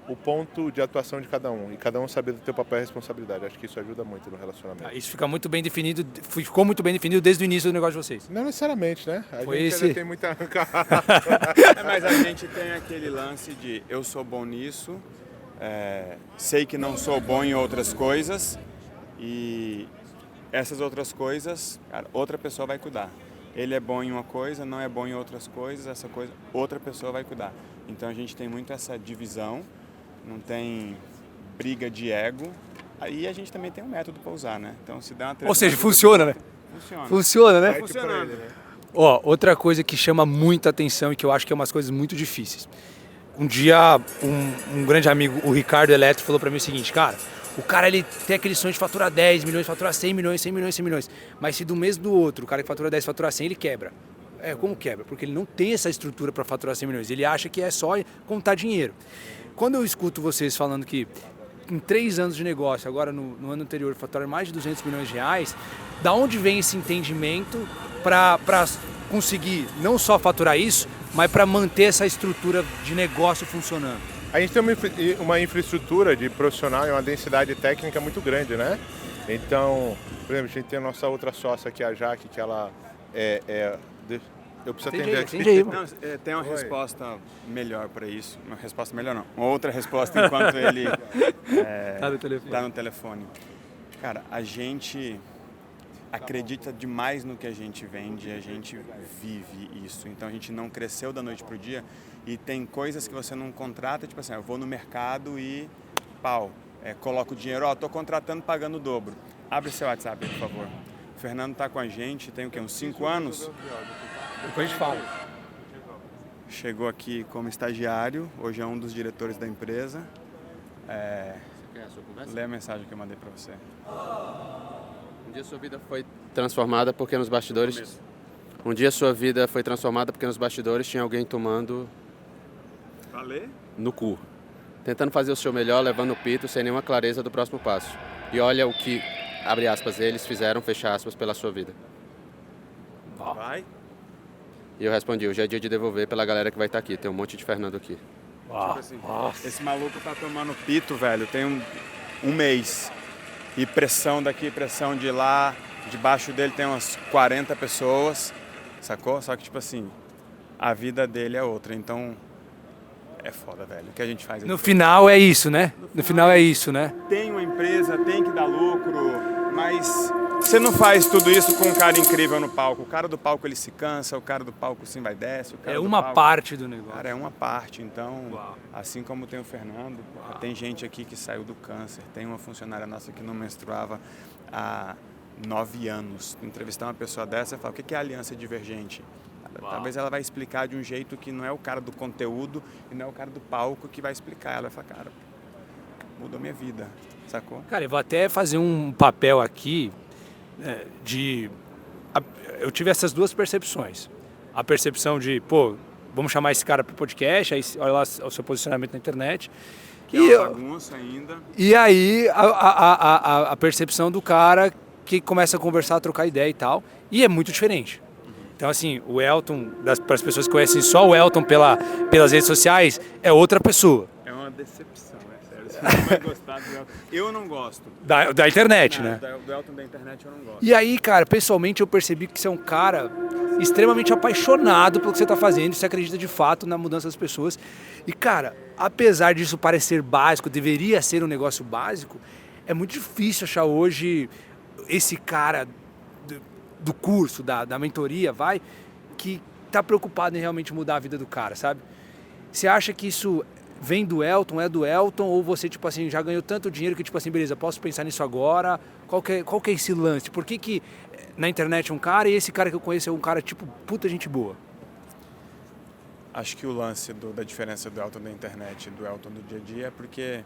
o ponto de atuação de cada um e cada um saber do teu papel e responsabilidade. Acho que isso ajuda muito no relacionamento. Isso fica muito bem definido, ficou muito bem definido desde o início do negócio de vocês. Não necessariamente, né? A Foi gente esse... ainda tem muita... Mas a gente tem aquele lance de eu sou bom nisso, sei que não sou bom em outras coisas e essas outras coisas, cara, outra pessoa vai cuidar. Ele é bom em uma coisa, não é bom em outras coisas, essa coisa outra pessoa vai cuidar. Então a gente tem muito essa divisão, não tem briga de ego. Aí a gente também tem um método para usar, né? Então se dá uma treta. Ou seja, funciona, né? Funciona. Funciona, né? Funcionando. Ó, outra coisa que chama muita atenção e que eu acho que é umas coisas muito difíceis. Um dia, um grande amigo, o Ricardo Eletro, falou para mim o seguinte, cara, o cara ele tem aquele sonho de faturar 10 milhões, faturar 100 milhões, 100 milhões, 100 milhões. Mas se do mês do outro, o cara que fatura 10, fatura 100, ele quebra. Como quebra? Porque ele não tem essa estrutura para faturar 100 milhões. Ele acha que é só contar dinheiro. Quando eu escuto vocês falando que em 3 anos de negócio, agora no ano anterior, faturaram mais de 200 milhões de reais, da onde vem esse entendimento para conseguir não só faturar isso, mas para manter essa estrutura de negócio funcionando? A gente tem uma infraestrutura de profissional e uma densidade técnica muito grande, né? Então, por exemplo, a gente tem a nossa outra sócia aqui, a Jaque, que ela Eu preciso atender aqui. Atende aí, Não, tem uma resposta melhor para isso. Uma resposta melhor não. Uma outra resposta enquanto ele tá no telefone. Cara, a gente acredita demais no que a gente vende, a gente vive isso. Então a gente não cresceu da noite pro dia e tem coisas que você não contrata, tipo assim, eu vou no mercado e coloco o dinheiro, tô contratando pagando o dobro. Abre seu WhatsApp, por favor. O Fernando tá com a gente, tem o quê? Uns 5 anos? Depois a gente fala. Chegou aqui como estagiário, hoje é um dos diretores da empresa. Você quer a sua conversa? Lê a mensagem que eu mandei para você. Um dia sua vida foi transformada porque nos bastidores... Um dia sua vida foi transformada porque nos bastidores tinha alguém tomando Falei? no cu. Tentando fazer o seu melhor, levando o pito, sem nenhuma clareza do próximo passo. E olha o que, abre aspas, eles fizeram, fecha aspas, pela sua vida. Vai? E eu respondi, hoje é dia de devolver pela galera que vai estar aqui. Tem um monte de Fernando aqui. Tipo assim, esse maluco tá tomando pito, velho, tem um mês. E pressão daqui, pressão de lá. Debaixo dele tem umas 40 pessoas, sacou? Só que, tipo assim, a vida dele é outra. Então, é foda, velho. O que a gente faz aqui? No final é isso, né? No final é isso, né? Tem uma empresa, tem que dar lucro, mas você não faz tudo isso com um cara incrível no palco. O cara do palco, ele se cansa, o cara do palco sim vai e desce. O cara É do uma palco, parte do negócio. Cara, é uma parte. Então, assim como tem o Fernando, tem gente aqui que saiu do câncer. Tem uma funcionária nossa que não menstruava há 9 anos. Entrevistar uma pessoa dessa e falar, o que é a aliança divergente? Talvez ela vai explicar de um jeito que não é o cara do conteúdo e não é o cara do palco que vai explicar. Ela vai falar, cara, mudou minha vida, sacou? Cara, eu vou até fazer um papel aqui eu tive essas duas percepções. A percepção de, vamos chamar esse cara para o podcast, aí olha lá o seu posicionamento na internet. Que é uma bagunça ainda. E aí a percepção do cara que começa a conversar, a trocar ideia e tal. E é muito diferente. Então, assim, o Elton, para as pessoas que conhecem só o Elton pelas redes sociais, é outra pessoa. É uma decepção, sério. Você não vai gostar do Elton. Eu não gosto. Da internet, né? Do Elton da internet eu não gosto. E aí, cara, pessoalmente eu percebi que você é um cara extremamente apaixonado pelo que você está fazendo, você acredita de fato na mudança das pessoas. E, cara, apesar disso parecer básico, deveria ser um negócio básico, é muito difícil achar hoje esse cara do curso, da mentoria, que tá preocupado em realmente mudar a vida do cara, sabe? Você acha que isso vem do Elton, é do Elton, ou você, tipo assim, já ganhou tanto dinheiro que, tipo assim, beleza, posso pensar nisso agora? Qual que é esse lance? Por que na internet é um cara e esse cara que eu conheço é um cara, tipo, puta gente boa? Acho que o lance da diferença do Elton da internet e do Elton do dia a dia é porque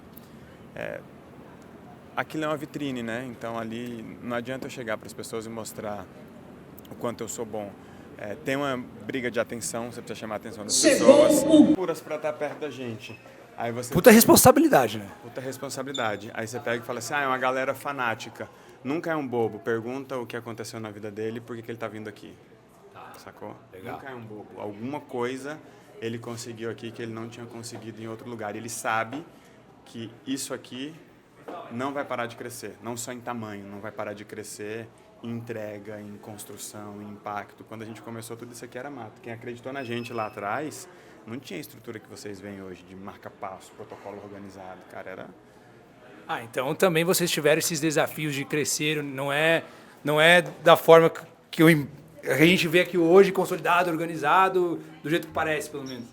aquilo é uma vitrine, né? Então ali não adianta eu chegar para as pessoas e mostrar o quanto eu sou bom. Tem uma briga de atenção, você precisa chamar a atenção das pessoas puras para estar perto da gente. Aí você Puta responsabilidade, né? Puta responsabilidade. Aí você pega e fala assim, é uma galera fanática. Nunca é um bobo. Pergunta o que aconteceu na vida dele e por que ele tá vindo aqui. Sacou? Legal. Nunca é um bobo. Alguma coisa ele conseguiu aqui que ele não tinha conseguido em outro lugar. Ele sabe que isso aqui não vai parar de crescer. Não só em tamanho, não vai parar de crescer em entrega, em construção, em impacto. Quando a gente começou, tudo isso aqui era mato. Quem acreditou na gente lá atrás não tinha a estrutura que vocês veem hoje, de marca-passo, protocolo organizado. Cara, era... Então também vocês tiveram esses desafios de crescer, não é da forma que a gente vê aqui hoje, consolidado, organizado, do jeito que parece, pelo menos.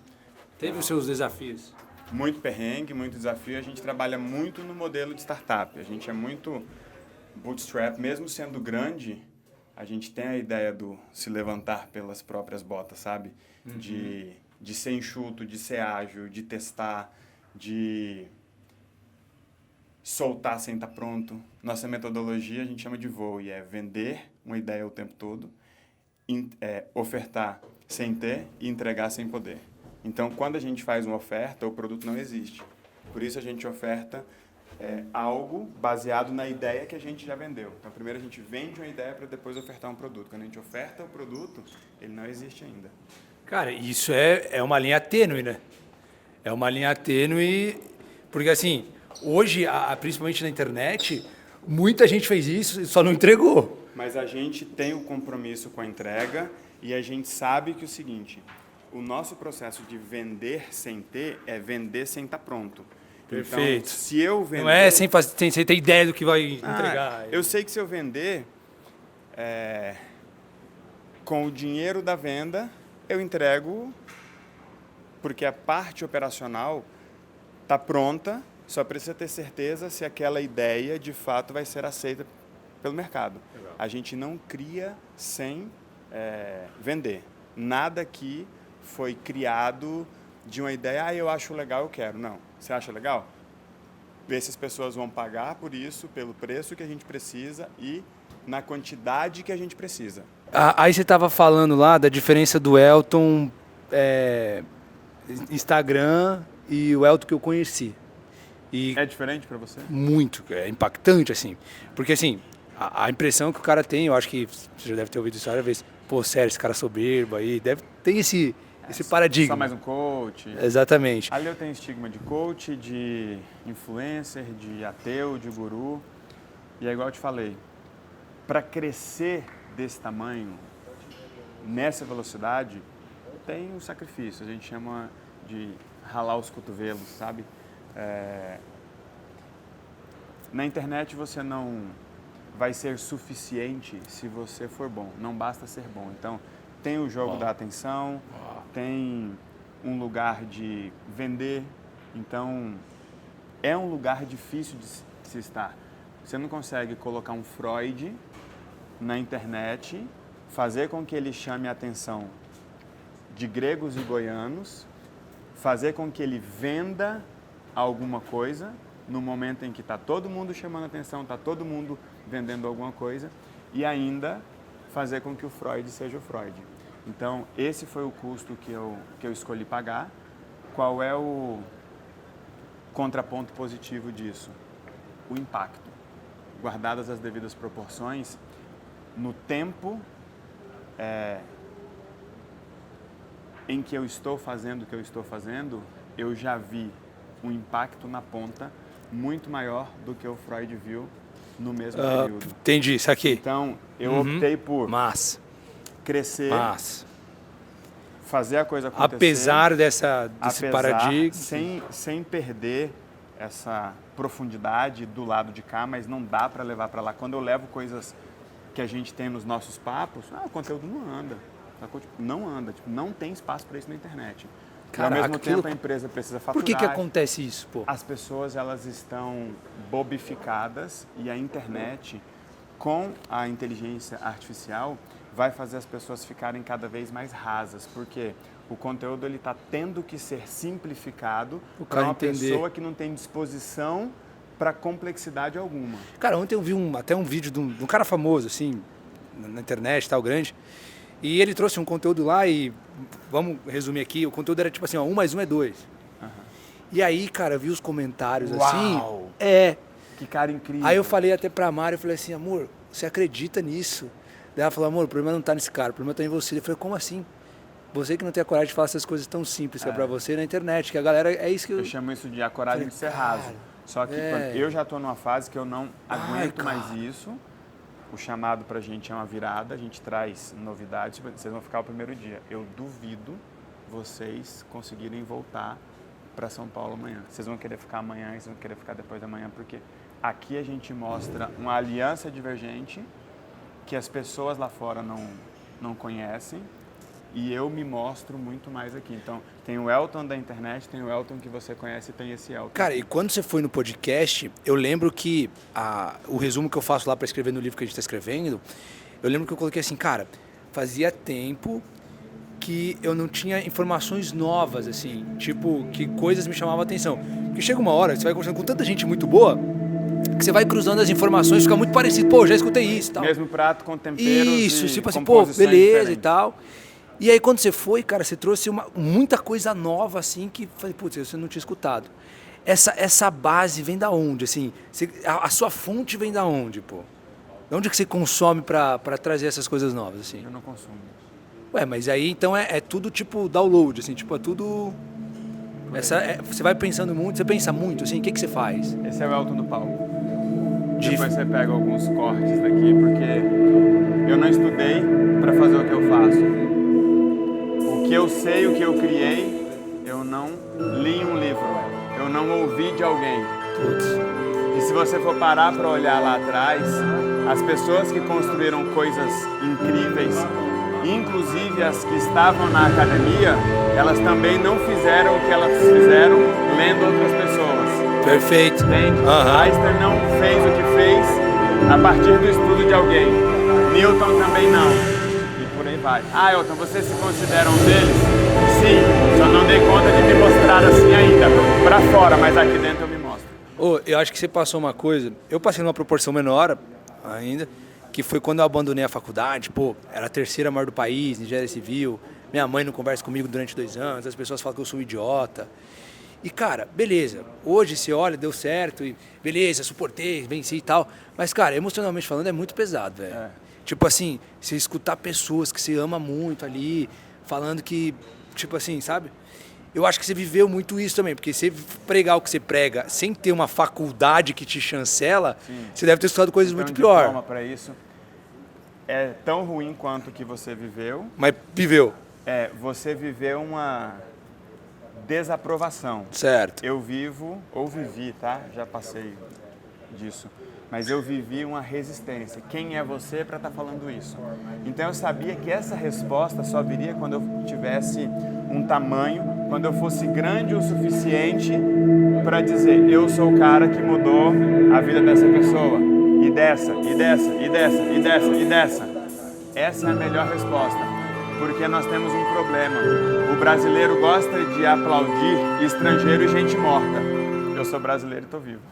Teve os seus desafios? Muito perrengue, muito desafio. A gente trabalha muito no modelo de startup. A gente é muito bootstrap. Mesmo sendo grande, a gente tem a ideia do se levantar pelas próprias botas, sabe? Uhum. De ser enxuto, de ser ágil, de testar, de soltar sem estar pronto. Nossa metodologia a gente chama de voo e é vender uma ideia o tempo todo, ofertar sem ter e entregar sem poder. Então, quando a gente faz uma oferta, o produto não existe. Por isso, a gente oferta algo baseado na ideia que a gente já vendeu. Então, primeiro a gente vende uma ideia para depois ofertar um produto. Quando a gente oferta o produto, ele não existe ainda. Cara, isso é uma linha tênue, né? É uma linha tênue, porque assim, hoje, principalmente na internet, muita gente fez isso e só não entregou. Mas a gente tem o compromisso com a entrega e a gente sabe que o seguinte, o nosso processo de vender sem ter é vender sem estar pronto. Perfeito. Então, se eu vender... Não é sem ter ideia do que vai entregar. Eu sei que se eu vender, com o dinheiro da venda, eu entrego, porque a parte operacional está pronta, só precisa ter certeza se aquela ideia de fato vai ser aceita pelo mercado. Legal. A gente não cria sem vender. Nada aqui foi criado de uma ideia, eu acho legal, eu quero. Não. Você acha legal? Vê se as pessoas vão pagar por isso, pelo preço que a gente precisa e na quantidade que a gente precisa. Aí você estava falando lá da diferença do Elton Instagram e o Elton que eu conheci. E é diferente para você? Muito, é impactante, assim. Porque, assim, a impressão que o cara tem, eu acho que você já deve ter ouvido isso várias vezes, pô, sério, esse cara soberbo aí, tem esse paradigma. Só mais um coach. Exatamente. Ali eu tenho estigma de coach, de influencer, de ateu, de guru. E é igual eu te falei, para crescer desse tamanho, nessa velocidade, tem um sacrifício. A gente chama de ralar os cotovelos, sabe? Na internet você não vai ser suficiente se você for bom. Não basta ser bom. Então, tem o jogo da atenção, tem um lugar de vender. Então, é um lugar difícil de se estar. Você não consegue colocar um Freud na internet, fazer com que ele chame a atenção de gregos e goianos, fazer com que ele venda alguma coisa no momento em que está todo mundo chamando atenção, está todo mundo vendendo alguma coisa e ainda fazer com que o Freud seja o Freud. Então, esse foi o custo que eu escolhi pagar. Qual é o contraponto positivo disso? O impacto. Guardadas as devidas proporções, no tempo em que eu estou fazendo o que eu estou fazendo, eu já vi um impacto na ponta muito maior do que o Freud viu no mesmo período. Entendi, isso aqui. Então, eu optei por crescer, fazer a coisa acontecer. Apesar desse paradigma. Sem perder essa profundidade do lado de cá, mas não dá para levar para lá. Quando eu levo coisas que a gente tem nos nossos papos, o conteúdo não anda. Não anda, não tem espaço para isso na internet. Caraca, ao mesmo tempo a empresa precisa faturar. Por que acontece isso, pô? As pessoas elas estão bobificadas e a internet, com a inteligência artificial, vai fazer as pessoas ficarem cada vez mais rasas, porque o conteúdo ele está tendo que ser simplificado para uma pessoa que não tem disposição para complexidade alguma. Cara, ontem eu vi até um vídeo de um cara famoso, assim, na internet, tal, grande, e ele trouxe um conteúdo lá e, vamos resumir aqui, o conteúdo era tipo assim, 1 mais 1 é 2. E aí, cara, eu vi os comentários assim. Que cara incrível. Aí eu falei até pra Mari, eu falei assim, amor, você acredita nisso? Daí ela falou, amor, o problema não tá nesse cara, o problema tá em você. Eu falei, como assim? Você que não tem a coragem de falar essas coisas tão simples que é pra você na internet, que a galera, é isso que eu chamo isso de a coragem de ser raso. Só que eu já tô numa fase que eu não aguento mais isso. O chamado pra gente é uma virada, a gente traz novidades, vocês vão ficar o primeiro dia. Eu duvido vocês conseguirem voltar para São Paulo amanhã. Vocês vão querer ficar amanhã, vocês vão querer ficar depois da manhã, porque aqui a gente mostra uma aliança divergente que as pessoas lá fora não conhecem e eu me mostro muito mais aqui. Então, tem o Elton da internet, tem o Elton que você conhece e tem esse Elton. Cara, e quando você foi no podcast, eu lembro que o resumo que eu faço lá para escrever no livro que a gente está escrevendo, eu lembro que eu coloquei assim, cara, fazia tempo que eu não tinha informações novas, assim, tipo, que coisas me chamavam a atenção. Porque chega uma hora, você vai conversando com tanta gente muito boa, que você vai cruzando as informações, fica muito parecido, pô, já escutei isso e tal. Mesmo prato com temperos isso, tipo assim, pô, beleza diferentes. E tal. E aí quando você foi, cara, você trouxe muita coisa nova, assim, que falei, putz, você não tinha escutado. Essa base vem da onde, assim? A sua fonte vem da onde, pô? De onde que você consome pra trazer essas coisas novas, assim? Eu não consumo. Ué, mas aí então é tudo tipo download, assim, tipo, é tudo... você vai pensando muito, você pensa muito, assim, o que você faz? Esse é o Elton do palco. Depois você pega alguns cortes daqui, porque eu não estudei para fazer o que eu faço. O que eu sei, o que eu criei, eu não li um livro, eu não ouvi de alguém. E se você for parar para olhar lá atrás, as pessoas que construíram coisas incríveis, inclusive as que estavam na academia, elas também não fizeram o que elas fizeram lendo outras pessoas. Perfeito. Entende? Aham. Einstein não fez o que fez a partir do estudo de alguém. Newton também não. E por aí vai. Ah, Elton, vocês se consideram um deles? Sim, só não dei conta de me mostrar assim ainda. Pra fora, mas aqui dentro eu me mostro. Ô, eu acho que você passou uma coisa, eu passei numa proporção menor ainda, que foi quando eu abandonei a faculdade, pô, era a terceira maior do país, engenharia civil, minha mãe não conversa comigo durante 2 anos, as pessoas falam que eu sou um idiota. E cara, beleza, hoje você olha, deu certo, e beleza, suportei, venci e tal, mas cara, emocionalmente falando é muito pesado, velho. Tipo assim, você escutar pessoas que você ama muito ali, falando que, tipo assim, sabe? Eu acho que você viveu muito isso também, porque você pregar o que você prega sem ter uma faculdade que te chancela, você deve ter estudado coisas muito pior. Para isso é tão ruim quanto o que você viveu. Mas viveu. Você viveu uma desaprovação. Certo. Eu vivi, tá? Já passei disso. Mas eu vivi uma resistência. Quem é você para estar falando isso? Então eu sabia que essa resposta só viria quando eu tivesse um tamanho, quando eu fosse grande o suficiente para dizer, eu sou o cara que mudou a vida dessa pessoa. E dessa, e dessa, e dessa, e dessa, e dessa. Essa é a melhor resposta. Porque nós temos um problema. O brasileiro gosta de aplaudir estrangeiro e gente morta. Eu sou brasileiro e estou vivo.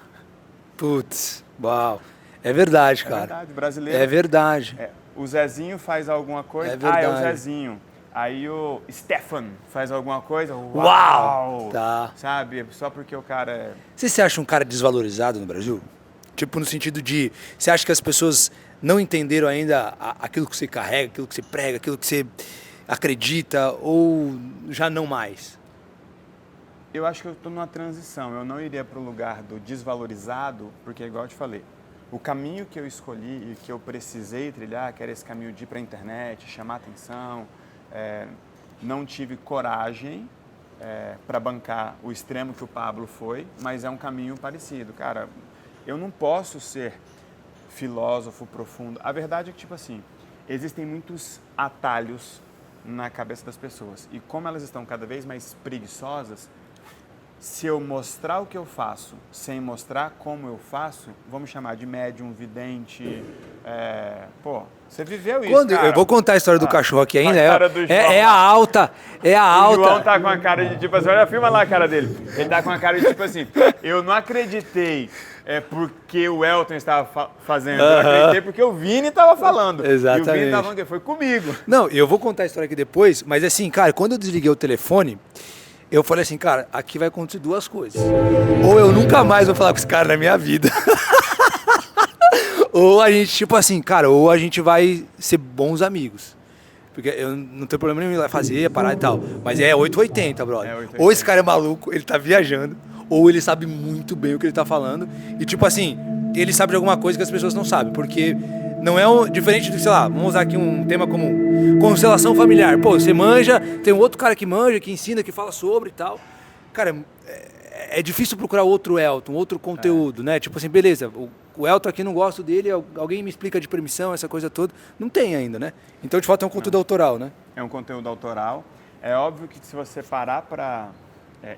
Putz, uau. É verdade, cara. É verdade, brasileiro. É verdade. O Zezinho faz alguma coisa. É verdade. É o Zezinho. Aí o Stefan faz alguma coisa. Uau! Tá. Sabe? Só porque o cara é... Você se acha um cara desvalorizado no Brasil? Tipo, no sentido de... Você acha que as pessoas não entenderam ainda aquilo que você carrega, aquilo que você prega, aquilo que você acredita, ou já não mais? Eu acho que eu estou numa transição. Eu não iria para o lugar do desvalorizado, porque, igual eu te falei, o caminho que eu escolhi e que eu precisei trilhar, que era esse caminho de ir para a internet, chamar atenção, não tive coragem para bancar o extremo que o Pablo foi, mas é um caminho parecido. Cara, eu não posso ser filósofo profundo. A verdade é que, tipo assim, existem muitos atalhos na cabeça das pessoas. E como elas estão cada vez mais preguiçosas, se eu mostrar o que eu faço sem mostrar como eu faço, vamos chamar de médium, vidente, você viveu isso, cara. Eu vou contar a história do cachorro aqui ainda. É a alta. O João tá com a cara de tipo assim, olha, filma lá a cara dele. Ele tá com a cara de tipo assim, eu não acreditei porque o Elton estava fazendo, eu acreditei porque o Vini estava falando. Exatamente. E o Vini estava falando que foi comigo. Não, eu vou contar a história aqui depois, mas assim, cara, quando eu desliguei o telefone, eu falei assim, cara, aqui vai acontecer 2 coisas. Ou eu nunca mais vou falar com esse cara na minha vida. Ou a gente, tipo assim, cara, ou a gente vai ser bons amigos. Porque eu não tenho problema nenhum em ir lá fazer, parar e tal. Mas é 880, brother. 880. Ou esse cara é maluco, ele tá viajando, ou ele sabe muito bem o que ele tá falando. E tipo assim, ele sabe de alguma coisa que as pessoas não sabem. Porque não é diferente do, sei lá, vamos usar aqui um tema comum. Constelação familiar. Pô, você manja, tem um outro cara que manja, que ensina, que fala sobre e tal. Cara, é difícil procurar outro Elton, outro conteúdo, né? Tipo assim, beleza, o Elton aqui não gosto dele, alguém me explica de permissão, essa coisa toda. Não tem ainda, né? Então, de fato, é um conteúdo autoral, né? É um conteúdo autoral. É óbvio que se você parar para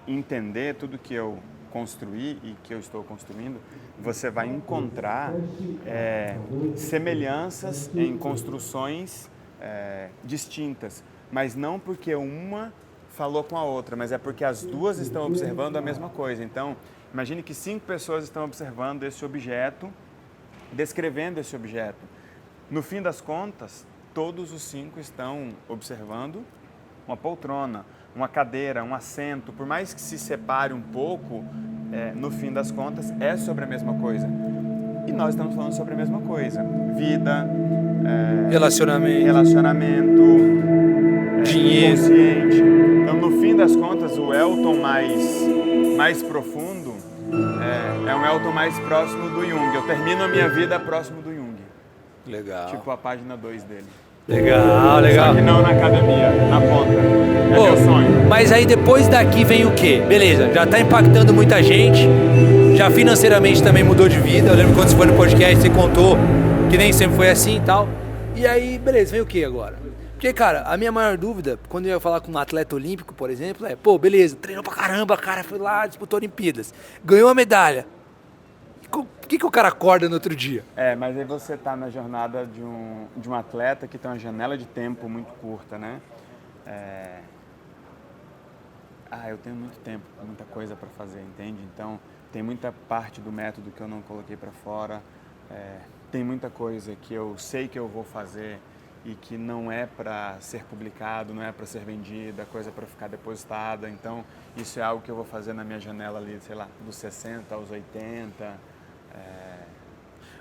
entender tudo que eu construí e que eu estou construindo, você vai encontrar semelhanças em construções distintas, mas não porque uma falou com a outra, mas é porque as duas estão observando a mesma coisa. Então, imagine que 5 pessoas estão observando esse objeto, descrevendo esse objeto. No fim das contas, todos os 5 estão observando uma poltrona, uma cadeira, um assento. Por mais que se separe um pouco, no fim das contas, é sobre a mesma coisa. E nós estamos falando sobre a mesma coisa. Vida, relacionamento, dinheiro, consciente. Então, no fim das contas, o Elton mais profundo É um Elton mais próximo do Jung. Eu termino a minha vida próximo do Jung. Legal. Tipo a página 2 dele. Legal, legal. Só que não na academia, na ponta. É meu sonho. Mas aí depois daqui vem o quê? Beleza, já tá impactando muita gente, já financeiramente também mudou de vida. Eu lembro quando você foi no podcast, você contou que nem sempre foi assim e tal. E aí, beleza, vem o quê agora? Porque, cara, a minha maior dúvida, quando eu ia falar com um atleta olímpico, por exemplo, é, pô, beleza, treinou pra caramba, cara, foi lá, disputou Olimpíadas, ganhou a medalha. Por que o cara acorda no outro dia? Mas aí você tá na jornada de um atleta que tem uma janela de tempo muito curta, né? Eu tenho muito tempo, muita coisa para fazer, entende? Então, tem muita parte do método que eu não coloquei para fora, tem muita coisa que eu sei que eu vou fazer e que não é para ser publicado, não é para ser vendida, coisa para ficar depositada. Então, isso é algo que eu vou fazer na minha janela ali, sei lá, dos 60 aos 80.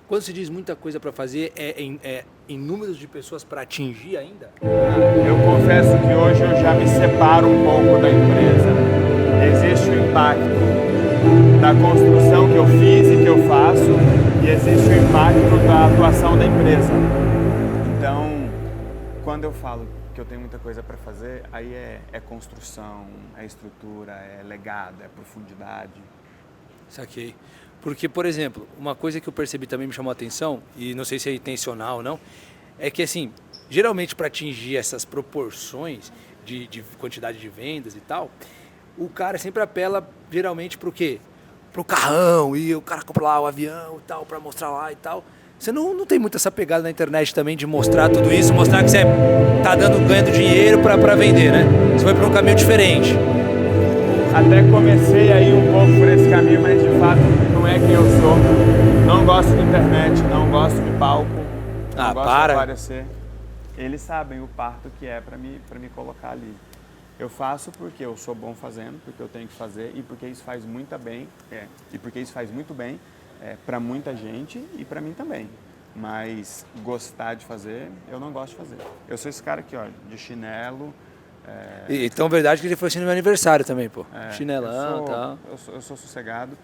Quando se diz muita coisa para fazer, em números de pessoas para atingir ainda? Eu confesso que hoje eu já me separo um pouco da empresa. Existe o impacto da construção que eu fiz e que eu faço, e existe o impacto da atuação da empresa. Então, quando eu falo que eu tenho muita coisa para fazer, aí é construção, é estrutura, é legado, é profundidade. Saquei. Porque, por exemplo, uma coisa que eu percebi também me chamou a atenção, e não sei se é intencional ou não, é que, assim, geralmente para atingir essas proporções de quantidade de vendas e tal, o cara sempre apela, geralmente, pro quê? Pro carrão, e o cara compra lá o avião e tal, para mostrar lá e tal. Você não tem muito essa pegada na internet também de mostrar tudo isso, mostrar que você tá ganhando dinheiro para vender, né? Você foi para um caminho diferente. Até comecei aí um pouco por esse caminho, mas de fato não é quem eu sou. Não gosto de internet, não gosto de palco, não gosto de aparecer. Eles sabem o parto que é para me colocar ali. Eu faço porque eu sou bom fazendo, porque eu tenho que fazer e porque isso faz muito bem, para muita gente e para mim também. Mas gostar de fazer, eu não gosto de fazer. Eu sou esse cara aqui, ó, de chinelo. Então, verdade que ele foi assim no meu aniversário também, pô. Chinelão e tal. Eu sou sossegado.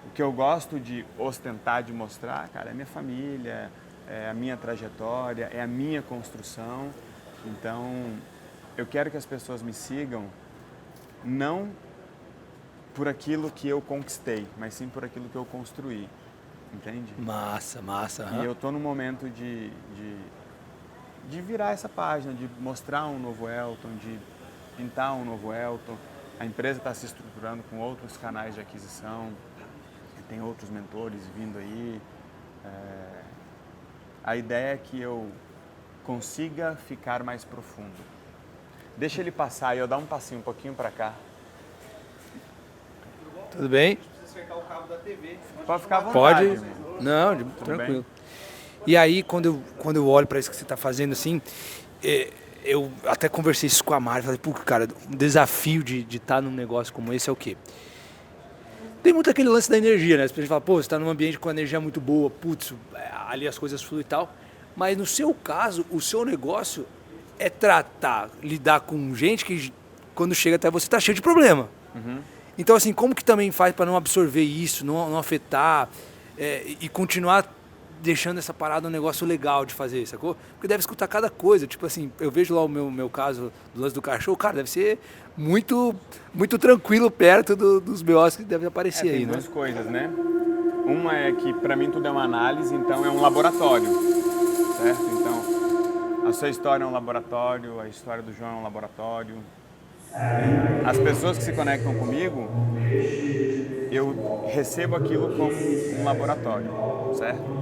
O que eu gosto de ostentar, de mostrar, cara, é minha família, é a minha trajetória, é a minha construção. Então, eu quero que as pessoas me sigam, não por aquilo que eu conquistei, mas sim por aquilo que eu construí. Entende? Massa. E eu tô no momento de virar essa página, de mostrar um novo Elton, de pintar um novo Elton. A empresa está se estruturando com outros canais de aquisição, tem outros mentores vindo aí. A ideia é que eu consiga ficar mais profundo. Deixa ele passar e eu dar um passinho um pouquinho para cá. Tudo bem? Pode ficar à vontade. Pode? Não, tranquilo. E aí, quando eu olho para isso que você está fazendo, assim, eu até conversei isso com a Mari, falei, pô, cara, um desafio de estar num negócio como esse é o quê? Tem muito aquele lance da energia, né? A gente fala, pô, você está num ambiente com energia muito boa, putz, ali as coisas fluem e tal. Mas no seu caso, o seu negócio é lidar com gente que quando chega até você está cheio de problema. Uhum. Então, assim, como que também faz para não absorver isso, não afetar e continuar deixando essa parada um negócio legal de fazer, sacou? Porque deve escutar cada coisa. Tipo assim, eu vejo lá o meu caso do lance do cachorro, cara, deve ser muito, muito tranquilo perto dos BOs que devem aparecer aí, tem né? duas coisas, né? Uma é que para mim tudo é uma análise, então é um laboratório, certo? Então, a sua história é um laboratório, a história do João é um laboratório. As pessoas que se conectam comigo, eu recebo aquilo como um laboratório, certo?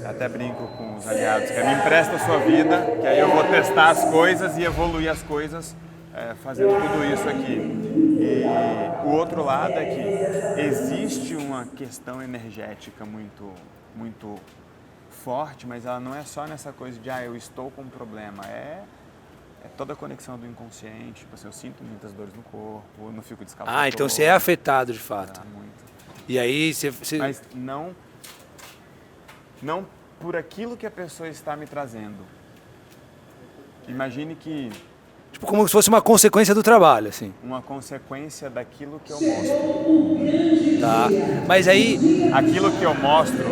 Até brinco com os aliados, que me empresta a sua vida, que aí eu vou testar as coisas e evoluir as coisas fazendo tudo isso aqui. E o outro lado é que existe uma questão energética muito forte, mas ela não é só nessa coisa de eu estou com um problema, é toda a conexão do inconsciente. Tipo assim, eu sinto muitas dores no corpo, eu não fico descalçado. Então você é afetado de fato. Muito. E aí você... Mas não por aquilo que a pessoa está me trazendo. Imagine que Tipo, como se fosse uma consequência do trabalho, assim. Uma consequência daquilo que eu mostro. Tá. Mas aí... Aquilo que eu mostro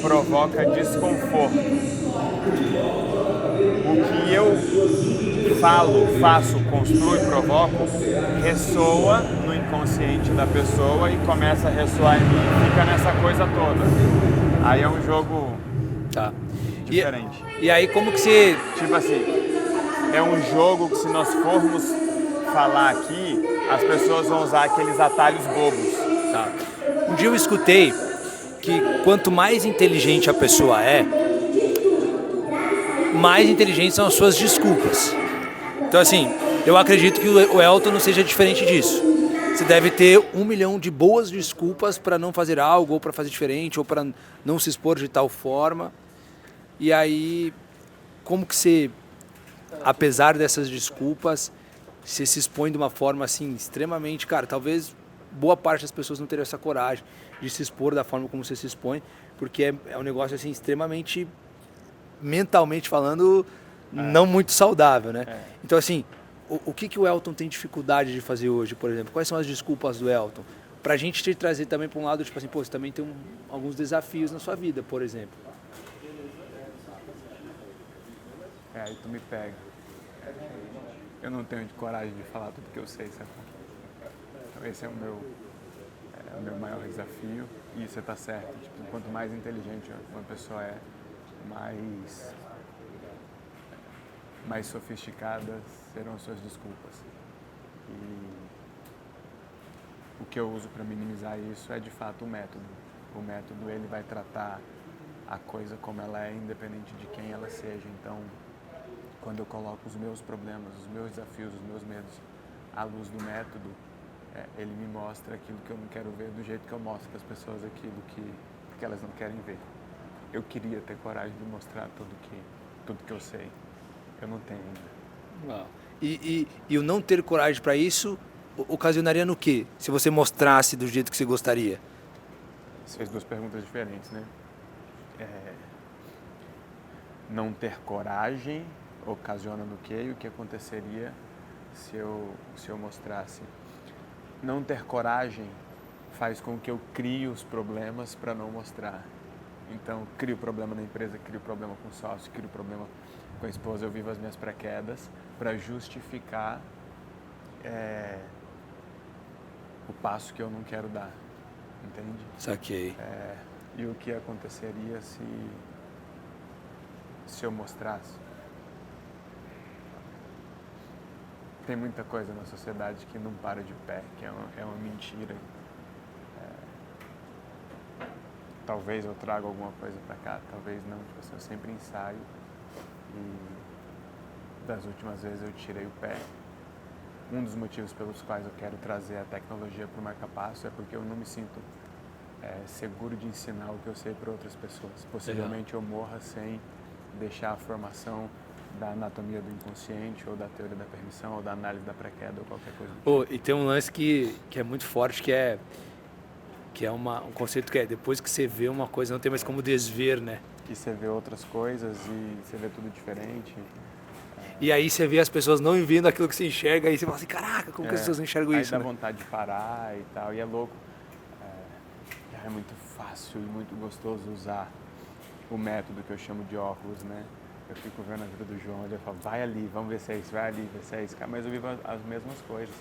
provoca desconforto. O que eu falo, faço, construo e provoco ressoa no inconsciente da pessoa e começa a ressoar em mim. Fica nessa coisa toda. Aí é um jogo Tá. diferente. E aí como que você... Tipo assim, é um jogo que se nós formos falar aqui, as pessoas vão usar aqueles atalhos bobos. Tá. Um dia eu escutei que quanto mais inteligente a pessoa é, mais inteligentes são as suas desculpas. Então assim, eu acredito que o Elton não seja diferente disso. Você deve ter 1 milhão de boas desculpas para não fazer algo, ou para fazer diferente, ou para não se expor de tal forma. E aí, como que você, apesar dessas desculpas, você se expõe de uma forma assim, extremamente, cara, talvez boa parte das pessoas não teriam essa coragem de se expor da forma como você se expõe, porque é um negócio assim, extremamente, mentalmente falando, não muito saudável, né? Então assim, o que o Elton tem dificuldade de fazer hoje, por exemplo? Quais são as desculpas do Elton? Pra gente te trazer também para um lado, tipo assim, pô, você também tem alguns desafios na sua vida, por exemplo. Aí tu me pega. Eu não tenho coragem de falar tudo que eu sei, sabe? Então esse é o meu maior desafio. E você tá certo. Tipo, quanto mais inteligente uma pessoa é, mais sofisticadas serão as suas desculpas. E o que eu uso para minimizar isso é de fato o método. O método ele vai tratar a coisa como ela é, independente de quem ela seja. Então, quando eu coloco os meus problemas, os meus desafios, os meus medos à luz do método, ele me mostra aquilo que eu não quero ver do jeito que eu mostro para as pessoas aquilo que elas não querem ver. Eu queria ter coragem de mostrar tudo que eu sei. Eu não tenho ainda. E o não ter coragem para isso ocasionaria no quê? Se você mostrasse do jeito que você gostaria? Você fez duas perguntas diferentes, né? Não ter coragem ocasiona no quê? E o que aconteceria se eu mostrasse? Não ter coragem faz com que eu crie os problemas para não mostrar. Então, crio problema na empresa, crio problema com o sócio, crio problema com a esposa, eu vivo as minhas pré-quedas para justificar o passo que eu não quero dar, entende? Saquei. E o que aconteceria se eu mostrasse? Tem muita coisa na sociedade que não para de pé, que é uma mentira. Talvez eu traga alguma coisa para cá, talvez não. Tipo assim, eu sempre ensaio e das últimas vezes eu tirei o pé. Um dos motivos pelos quais eu quero trazer a tecnologia para o marca-passo é porque eu não me sinto seguro de ensinar o que eu sei para outras pessoas. Possivelmente eu morra sem deixar a formação da anatomia do inconsciente, ou da teoria da permissão, ou da análise da pré-queda, ou qualquer coisa do tipo. E tem um lance que é muito forte, que é um conceito que depois que você vê uma coisa, não tem mais como desver, né? E você vê outras coisas e você vê tudo diferente. E aí você vê as pessoas não vendo aquilo que você enxerga, e você fala assim, caraca, como que as pessoas não enxergam aí isso, dá né? vontade de parar e tal, e é louco. É muito fácil e muito gostoso usar o método que eu chamo de óculos, né? Eu fico vendo a vida do João, ele fala, vai ali, vamos ver se é isso, vai ali, ver se é isso. Mas eu vivo as mesmas coisas.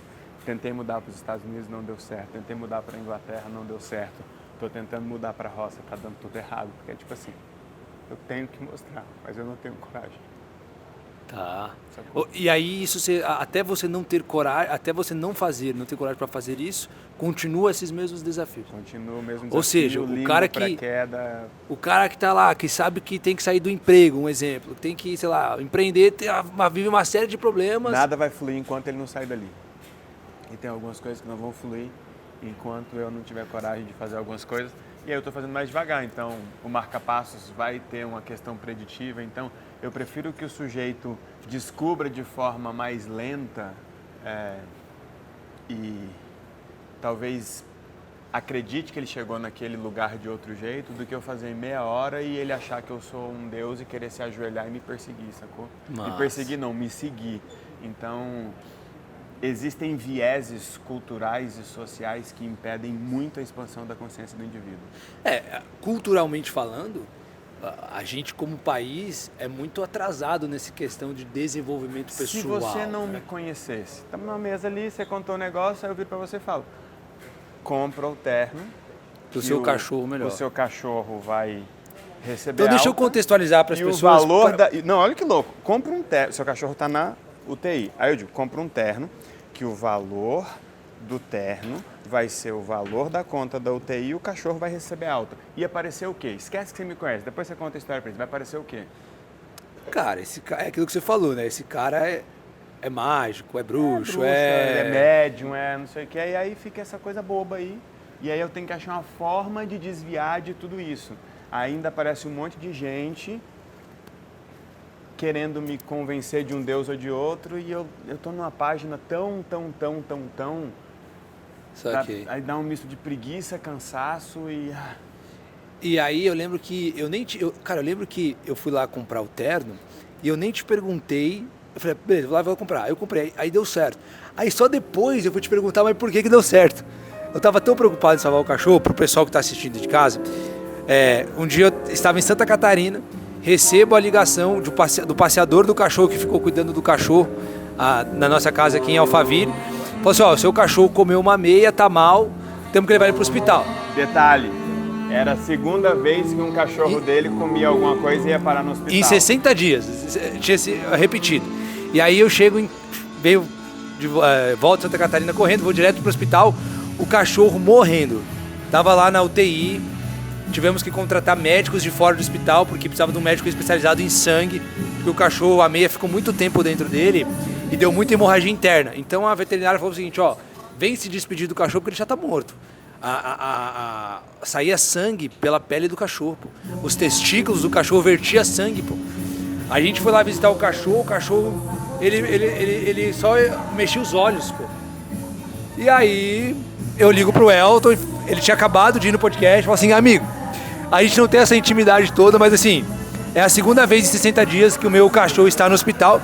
Tentei mudar para os Estados Unidos, não deu certo. Tentei mudar para a Inglaterra, não deu certo. Estou tentando mudar para a roça, está dando tudo errado. Porque é tipo assim, eu tenho que mostrar, mas eu não tenho coragem. Tá. Sacou? E aí isso até você não ter coragem, até você não ter coragem para fazer isso, continua esses mesmos desafios. Continua o mesmo desafio. Ou seja, o cara que queda. o cara que tá lá, que sabe que tem que sair do emprego, um exemplo, tem que, sei lá, empreender, vive uma série de problemas. Nada vai fluir enquanto ele não sair dali. E tem algumas coisas que não vão fluir enquanto eu não tiver coragem de fazer algumas coisas. E aí eu estou fazendo mais devagar, então o marca-passos vai ter uma questão preditiva, então eu prefiro que o sujeito descubra de forma mais lenta e talvez acredite que ele chegou naquele lugar de outro jeito do que eu fazer em meia hora e ele achar que eu sou um deus e querer se ajoelhar e me perseguir, sacou? Nossa. Me perseguir não, me seguir. Então, existem vieses culturais e sociais que impedem muito a expansão da consciência do indivíduo. Culturalmente falando, a gente como país é muito atrasado nessa questão de desenvolvimento pessoal. Se você não me conhecesse, estamos numa mesa ali, você contou um negócio, aí eu viro para você e falo, compra o terno. Do seu cachorro melhor. O seu cachorro vai receber Então deixa eu alta, contextualizar para as e pessoas. o valor Não, olha que louco. Compra um terno. Seu cachorro está na UTI. Aí eu digo, compra um terno, que o valor do terno vai ser o valor da conta da UTI e o cachorro vai receber alta. E aparecer o quê? Esquece que você me conhece. Depois você conta a história para ele. Vai aparecer o quê? Cara, esse cara, é aquilo que você falou, né? Esse cara é mágico, é bruxo, Ele é médium, não sei o quê. E aí fica essa coisa boba aí. E aí eu tenho que achar uma forma de desviar de tudo isso. Ainda aparece um monte de gente querendo me convencer de um Deus ou de outro e eu tô numa página tão... Saquei. Aí dá um misto de preguiça, cansaço e... E aí eu lembro que eu lembro que eu fui lá comprar o terno e eu nem te perguntei. Eu falei, beleza, vou comprar. Aí eu comprei, aí deu certo. Aí só depois eu vou te perguntar, mas por que deu certo? Eu tava tão preocupado em salvar o cachorro, pro pessoal que tá assistindo de casa. Um dia eu estava em Santa Catarina, recebo a ligação do passeador do cachorro que ficou cuidando do cachorro na nossa casa aqui em Alphaville. Falou assim, o seu cachorro comeu uma meia, tá mal, temos que levar ele pro hospital. Detalhe, era a segunda vez que um cachorro dele comia alguma coisa e ia parar no hospital. Em 60 dias, tinha se repetido. E aí eu venho de volta de Santa Catarina correndo, vou direto pro hospital, o cachorro morrendo. Tava lá na UTI, tivemos que contratar médicos de fora do hospital, porque precisava de um médico especializado em sangue, porque o cachorro, a meia ficou muito tempo dentro dele e deu muita hemorragia interna. Então a veterinária falou o seguinte, vem se despedir do cachorro porque ele já tá morto. Saía sangue pela pele do cachorro, pô. Os testículos do cachorro vertia sangue, pô. A gente foi lá visitar o cachorro, ele só mexia os olhos, pô. E aí eu ligo pro Elton, ele tinha acabado de ir no podcast, falou assim, amigo, a gente não tem essa intimidade toda, mas assim, é a segunda vez em 60 dias que o meu cachorro está no hospital,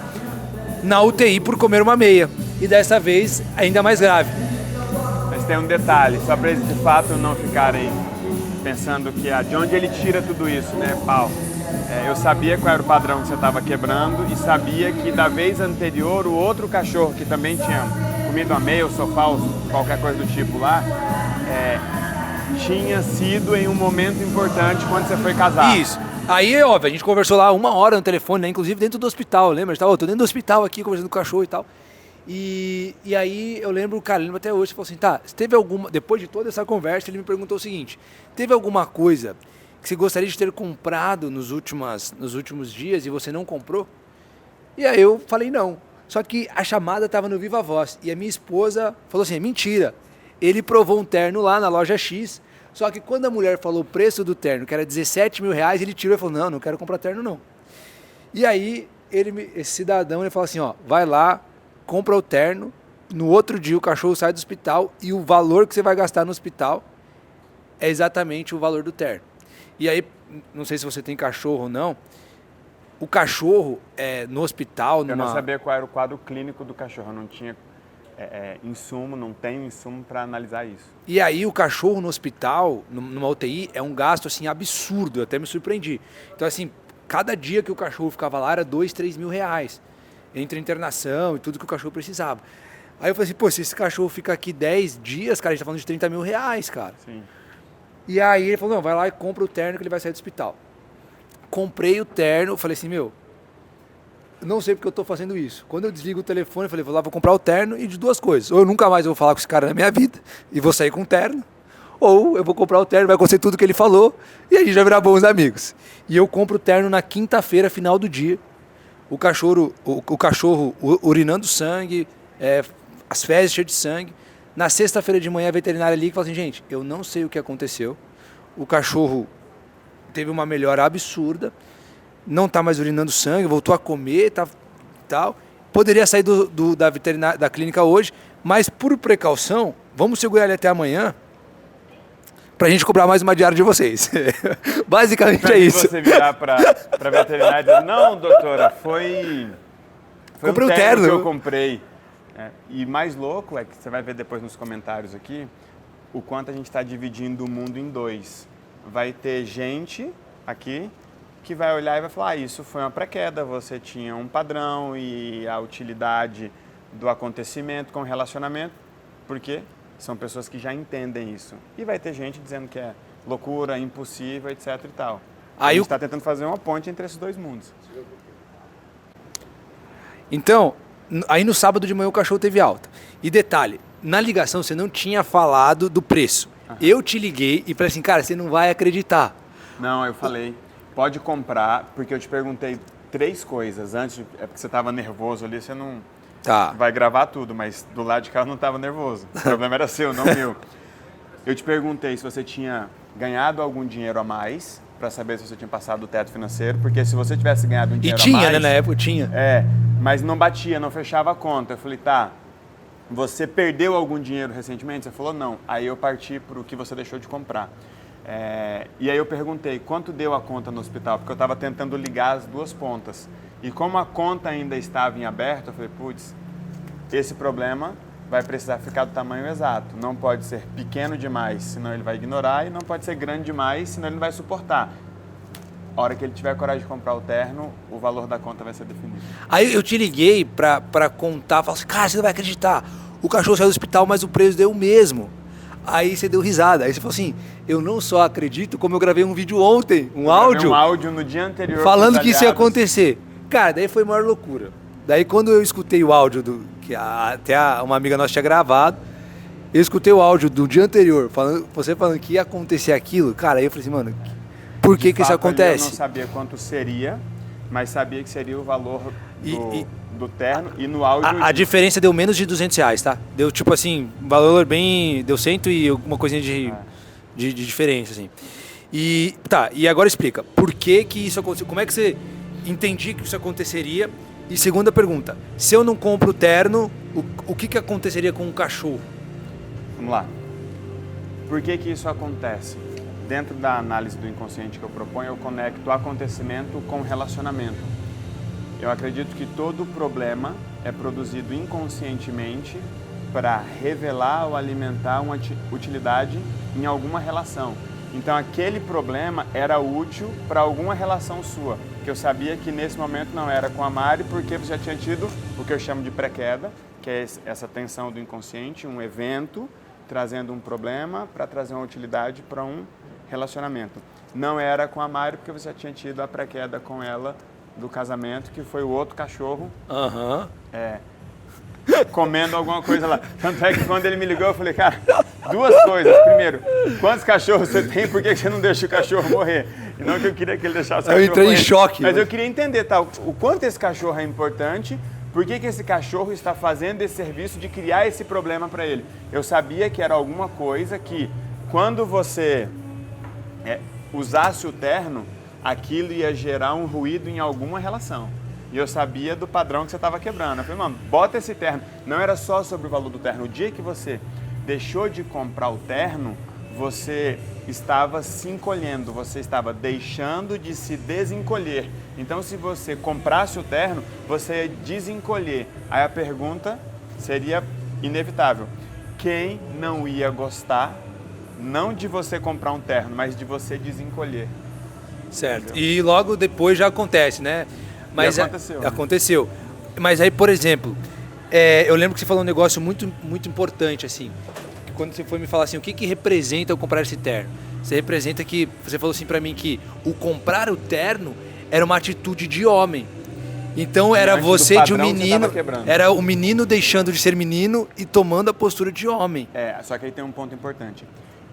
na UTI por comer uma meia. E dessa vez, ainda mais grave. Mas tem um detalhe, só para eles de fato não ficarem pensando que de onde ele tira tudo isso, né, Paulo? Eu sabia qual era o padrão que você estava quebrando e sabia que da vez anterior o outro cachorro que também tinha comido uma meia, o sofá, qualquer coisa do tipo lá, tinha sido em um momento importante quando você foi casar. Isso. Aí, óbvio, a gente conversou lá 1 hora no telefone, né? Inclusive dentro do hospital, lembra? Tô dentro do hospital aqui conversando com o cachorro e tal. E aí eu lembro até hoje, você falou assim, teve alguma, depois de toda essa conversa, ele me perguntou o seguinte, teve alguma coisa que você gostaria de ter comprado nos últimos dias e você não comprou? E aí eu falei não. Só que a chamada estava no Viva Voz e a minha esposa falou assim, mentira, ele provou um terno lá na loja X, só que quando a mulher falou o preço do terno, que era 17 mil reais, ele tirou e falou, não quero comprar terno não. E aí esse cidadão ele falou assim, vai lá, compra o terno, no outro dia o cachorro sai do hospital e o valor que você vai gastar no hospital é exatamente o valor do terno. E aí, não sei se você tem cachorro ou não, o cachorro no hospital... Eu não sabia qual era o quadro clínico do cachorro, eu não tinha insumo, não tenho insumo para analisar isso. E aí o cachorro no hospital, numa UTI, é um gasto assim absurdo, eu até me surpreendi. Então assim, cada dia que o cachorro ficava lá era 2, 3 mil reais, entre internação e tudo que o cachorro precisava. Aí eu falei assim, se esse cachorro fica aqui 10 dias, cara, a gente tá falando de 30 mil reais, cara. Sim. E aí ele falou, não, vai lá e compra o terno que ele vai sair do hospital. Comprei o terno, falei assim, não sei porque eu tô fazendo isso. Quando eu desligo o telefone, eu falei, vou lá, vou comprar o terno e de duas coisas. Ou eu nunca mais vou falar com esse cara na minha vida e vou sair com o terno, ou eu vou comprar o terno, vai acontecer tudo que ele falou e a gente vai virar bons amigos. E eu compro o terno na quinta-feira, final do dia. O cachorro urinando sangue, as fezes cheias de sangue. Na sexta-feira de manhã, a veterinária liga e fala assim, gente, eu não sei o que aconteceu. O cachorro teve uma melhora absurda, não está mais urinando sangue, voltou a comer, tal. Poderia sair da clínica hoje, mas por precaução, vamos segurar ele até amanhã para a gente cobrar mais uma diária de vocês. Basicamente é isso. Você virar para a veterinária e dizer, não, doutora, foi Foi Comprei um um terno terno. que eu comprei. E mais louco é que você vai ver depois nos comentários aqui o quanto a gente está dividindo o mundo em dois. Vai ter gente aqui que vai olhar e vai falar, isso foi uma pré-queda, você tinha um padrão e a utilidade do acontecimento com o relacionamento, porque são pessoas que já entendem isso. E vai ter gente dizendo que é loucura, impossível, etc e tal. A gente está tentando fazer uma ponte entre esses dois mundos. Então, aí no sábado de manhã o cachorro teve alta. E detalhe, na ligação você não tinha falado do preço. Eu te liguei e falei assim, cara, você não vai acreditar. Não, eu falei, pode comprar, porque eu te perguntei 3 coisas antes, é porque você estava nervoso ali, você não vai gravar tudo, mas do lado de cá eu não estava nervoso. O problema era seu, não meu. Eu te perguntei se você tinha ganhado algum dinheiro a mais, para saber se você tinha passado do teto financeiro, porque se você tivesse ganhado um dinheiro a mais... E tinha, né, na época, tinha. Mas não batia, não fechava a conta. Eu falei, tá, você perdeu algum dinheiro recentemente? Você falou, não. Aí eu parti para o que você deixou de comprar. E aí eu perguntei, quanto deu a conta no hospital? Porque eu estava tentando ligar as 2 pontas. E como a conta ainda estava em aberto, eu falei, putz, esse problema vai precisar ficar do tamanho exato. Não pode ser pequeno demais, senão ele vai ignorar, e não pode ser grande demais, senão ele não vai suportar. A hora que ele tiver coragem de comprar o terno, o valor da conta vai ser definido. Aí eu te liguei pra contar, falei assim, cara, você não vai acreditar. O cachorro saiu do hospital, mas o preço deu o mesmo. Aí você deu risada. Aí você falou assim, eu não só acredito, como eu gravei um vídeo ontem, um áudio no dia anterior. falando que isso ia acontecer. Cara, daí foi a maior loucura. Daí quando eu escutei o áudio, uma amiga nossa tinha gravado, eu escutei o áudio do dia anterior, você falando que ia acontecer aquilo, cara, aí eu falei assim, mano, por que isso acontece? Eu não sabia quanto seria, mas sabia que seria o valor do terno, e no áudio... A diferença deu menos de R$200, tá? Deu tipo assim, valor bem... Deu 100 e alguma coisinha de diferença, assim. E agora explica, por que isso aconteceu? Como é que você entendia que isso aconteceria? E segunda pergunta, se eu não compro o terno, o que aconteceria com o cachorro? Vamos lá. Por que isso acontece? Dentro da análise do inconsciente que eu proponho, eu conecto o acontecimento com o relacionamento. Eu acredito que todo problema é produzido inconscientemente para revelar ou alimentar uma utilidade em alguma relação. Então aquele problema era útil para alguma relação sua, que eu sabia que nesse momento não era com a Mari, porque você já tinha tido o que eu chamo de pré-queda, que é essa tensão do inconsciente, um evento trazendo um problema para trazer uma utilidade para um relacionamento. Não era com a Mari, porque você já tinha tido a pré-queda com ela do casamento, que foi o outro cachorro. Comendo alguma coisa lá. Tanto é que quando ele me ligou, eu falei, cara, 2 coisas. Primeiro, quantos cachorros você tem? Por que você não deixa o cachorro morrer? E não que eu queria que ele deixasse o cachorro morrer. Eu entrei em choque. Mas eu queria entender, o quanto esse cachorro é importante, por que esse cachorro está fazendo esse serviço de criar esse problema para ele. Eu sabia que era alguma coisa que, quando você usasse o terno, aquilo ia gerar um ruído em alguma relação. E eu sabia do padrão que você estava quebrando. Eu falei, mano, bota esse terno. Não era só sobre o valor do terno. O dia que você deixou de comprar o terno, você estava se encolhendo, você estava deixando de se desencolher. Então, se você comprasse o terno, você ia desencolher. Aí a pergunta seria inevitável. Quem não ia gostar, não de você comprar um terno, mas de você desencolher? Certo. Entendeu? E logo depois já acontece, né? Mas aconteceu. Mas aí, por exemplo, eu lembro que você falou um negócio muito, muito importante, assim. Que quando você foi me falar assim, o que representa eu comprar esse terno? Você falou assim pra mim que o comprar o terno era uma atitude de homem. Então era você de um menino, era o menino deixando de ser menino e tomando a postura de homem. Só que aí tem um ponto importante.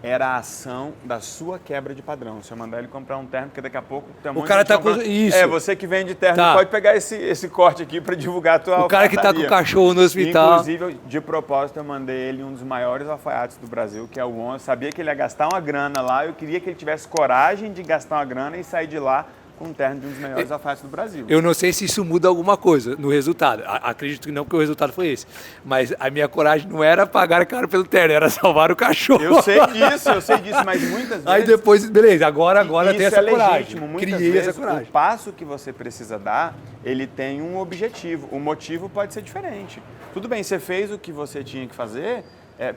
Era a ação da sua quebra de padrão. Se eu mandar ele comprar um terno, porque daqui a pouco tem um monte o cara de tá com isso. Você que vende terno, pode pegar esse corte aqui para divulgar a tua O cara que tá com o cachorro no hospital. Inclusive, de propósito, eu mandei ele um dos maiores alfaiates do Brasil, que é o On. Eu sabia que ele ia gastar uma grana lá, eu queria que ele tivesse coragem de gastar uma grana e sair de lá com um terno de um dos melhores alfaiates do Brasil. Eu não sei se isso muda alguma coisa no resultado. Acredito que não, porque o resultado foi esse. Mas a minha coragem não era pagar caro pelo terno, era salvar o cachorro. Eu sei disso, mas muitas vezes... Aí depois, beleza, agora tem essa coragem. Legítimo. Muitas Criei vezes, essa coragem. o passo que você precisa dar, ele tem um objetivo. O motivo pode ser diferente. Tudo bem, você fez o que você tinha que fazer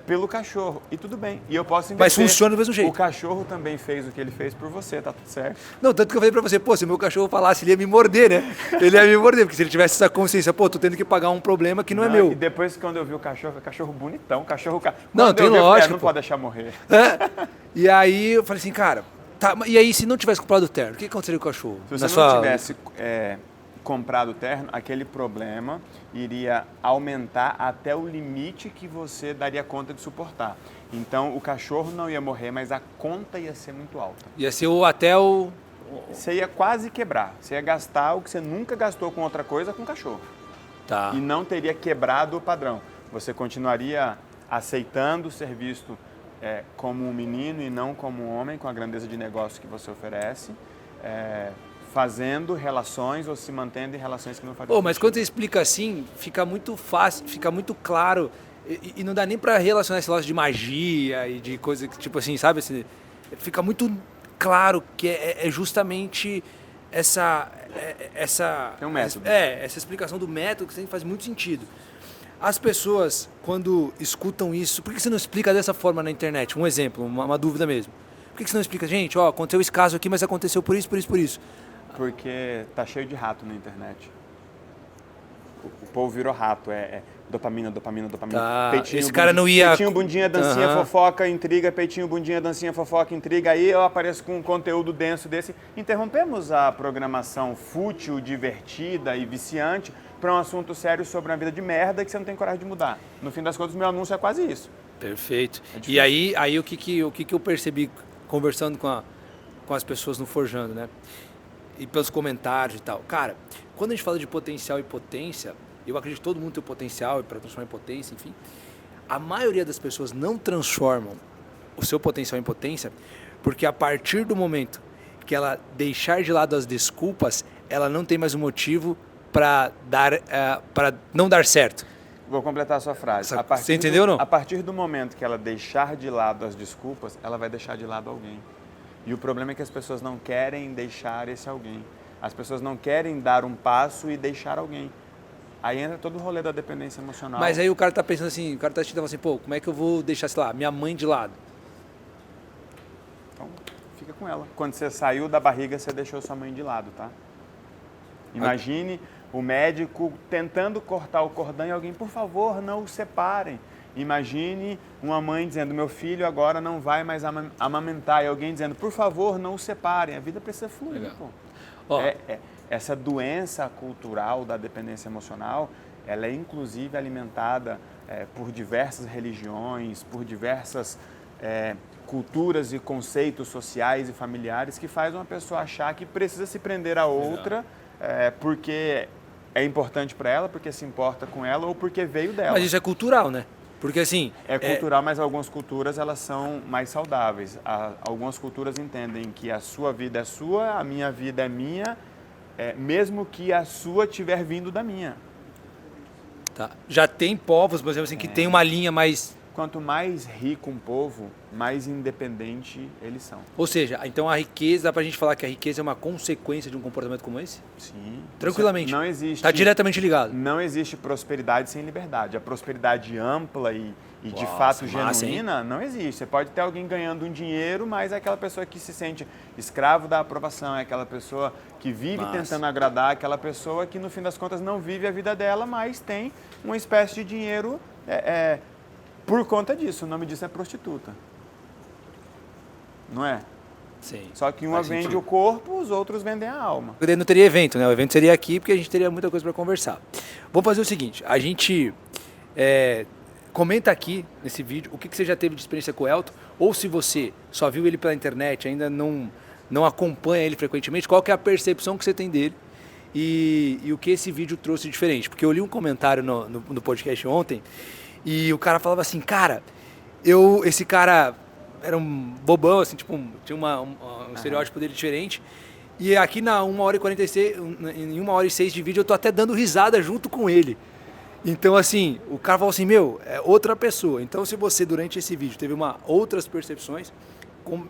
pelo cachorro, e tudo bem. E eu posso inverter. Mas funciona do mesmo jeito. O cachorro também fez o que ele fez por você, tá tudo certo. Não, tanto que eu falei pra você, pô, se o meu cachorro falasse, ele ia me morder, né? Ele ia me morder, porque se ele tivesse essa consciência, pô, tô tendo que pagar um problema que não é meu. E depois, quando eu vi o cachorro bonitão, cachorro... Não, tem lógico, não pode deixar morrer. E aí eu falei assim, cara, tá, e aí se não tivesse comprado o terno, o que aconteceria com o cachorro? Se você não tivesse comprado o terno, aquele problema iria aumentar até o limite que você daria conta de suportar. Então, o cachorro não ia morrer, mas a conta ia ser muito alta. Ia ser até o... Você ia quase quebrar. Você ia gastar o que você nunca gastou com outra coisa com cachorro. Tá. E não teria quebrado o padrão. Você continuaria aceitando ser visto como um menino e não como um homem, com a grandeza de negócio que você oferece, fazendo relações ou se mantendo em relações que não fazem mas quando você explica assim, fica muito fácil, fica muito claro e não dá nem pra relacionar esse lance de magia e de coisa que, tipo assim, sabe? Assim, fica muito claro que é justamente essa Tem um método. essa explicação do método que faz muito sentido. As pessoas, quando escutam isso, por que você não explica dessa forma na internet? Um exemplo, uma dúvida mesmo. Por que você não explica, gente, aconteceu esse caso aqui, mas aconteceu por isso, por isso, por isso? Porque tá cheio de rato na internet. O povo virou rato, dopamina. Tá. Peitinho, Esse cara não ia... Peitinho, bundinha, dancinha, fofoca, intriga. Peitinho, bundinha, dancinha, fofoca, intriga. Aí eu apareço com um conteúdo denso desse. Interrompemos a programação fútil, divertida e viciante para um assunto sério sobre uma vida de merda que você não tem coragem de mudar. No fim das contas, meu anúncio é quase isso. Perfeito. E aí o que eu percebi conversando com as pessoas no Forjando, né? E pelos comentários e tal. Cara, quando a gente fala de potencial e potência, eu acredito que todo mundo tem potencial para transformar em potência, enfim. A maioria das pessoas não transformam o seu potencial em potência porque a partir do momento que ela deixar de lado as desculpas, ela não tem mais um motivo para não dar certo. Vou completar a sua frase. Você entendeu ou não? A partir do momento que ela deixar de lado as desculpas, ela vai deixar de lado alguém. E o problema é que as pessoas não querem deixar esse alguém. As pessoas não querem dar um passo e deixar alguém. Aí entra todo o rolê da dependência emocional. Mas aí o cara tá pensando assim, o cara tá te dando assim, pô, como é que eu vou deixar, sei lá, minha mãe de lado? Então, fica com ela. Quando você saiu da barriga, você deixou sua mãe de lado, tá? Imagine o médico tentando cortar o cordão e alguém, por favor, não o separem. Imagine uma mãe dizendo, meu filho agora não vai mais amamentar. E alguém dizendo, por favor, não o separem. A vida precisa fluir, pô. Essa doença cultural da dependência emocional, ela é inclusive alimentada por diversas religiões, por diversas culturas e conceitos sociais e familiares que faz uma pessoa achar que precisa se prender a outra porque é importante para ela, porque se importa com ela ou porque veio dela. Mas isso é cultural, né? Porque assim... É cultural, mas algumas culturas elas são mais saudáveis. Algumas culturas entendem que a sua vida é sua, a minha vida é minha, mesmo que a sua tiver vindo da minha. Tá. Já tem povos, por exemplo, assim, que tem uma linha mais... Quanto mais rico um povo, mais independente eles são. Ou seja, então a riqueza, dá pra gente falar que a riqueza é uma consequência de um comportamento como esse? Sim. Tranquilamente. Não existe... Está diretamente ligado. Não existe prosperidade sem liberdade. A prosperidade ampla e de fato genuína não existe. Você pode ter alguém ganhando um dinheiro, mas é aquela pessoa que se sente escravo da aprovação, é aquela pessoa que vive tentando agradar, aquela pessoa que no fim das contas não vive a vida dela, mas tem uma espécie de dinheiro por conta disso. O nome disso é prostituta. Não é? Sim. Só que uma vende o corpo, os outros vendem a alma. Não teria evento, né? O evento seria aqui porque a gente teria muita coisa para conversar. Vamos fazer o seguinte, a gente comenta aqui nesse vídeo o que você já teve de experiência com o Elton, ou se você só viu ele pela internet, ainda não acompanha ele frequentemente, qual que é a percepção que você tem dele e o que esse vídeo trouxe de diferente. Porque eu li um comentário no podcast ontem e o cara falava assim, cara, esse cara... era um bobão, assim, tipo, tinha um estereótipo dele diferente. E aqui na 1h46, em 1h06 de vídeo, eu tô até dando risada junto com ele. Então, assim, o cara falou assim, meu, é outra pessoa. Então, se você, durante esse vídeo, teve outras percepções,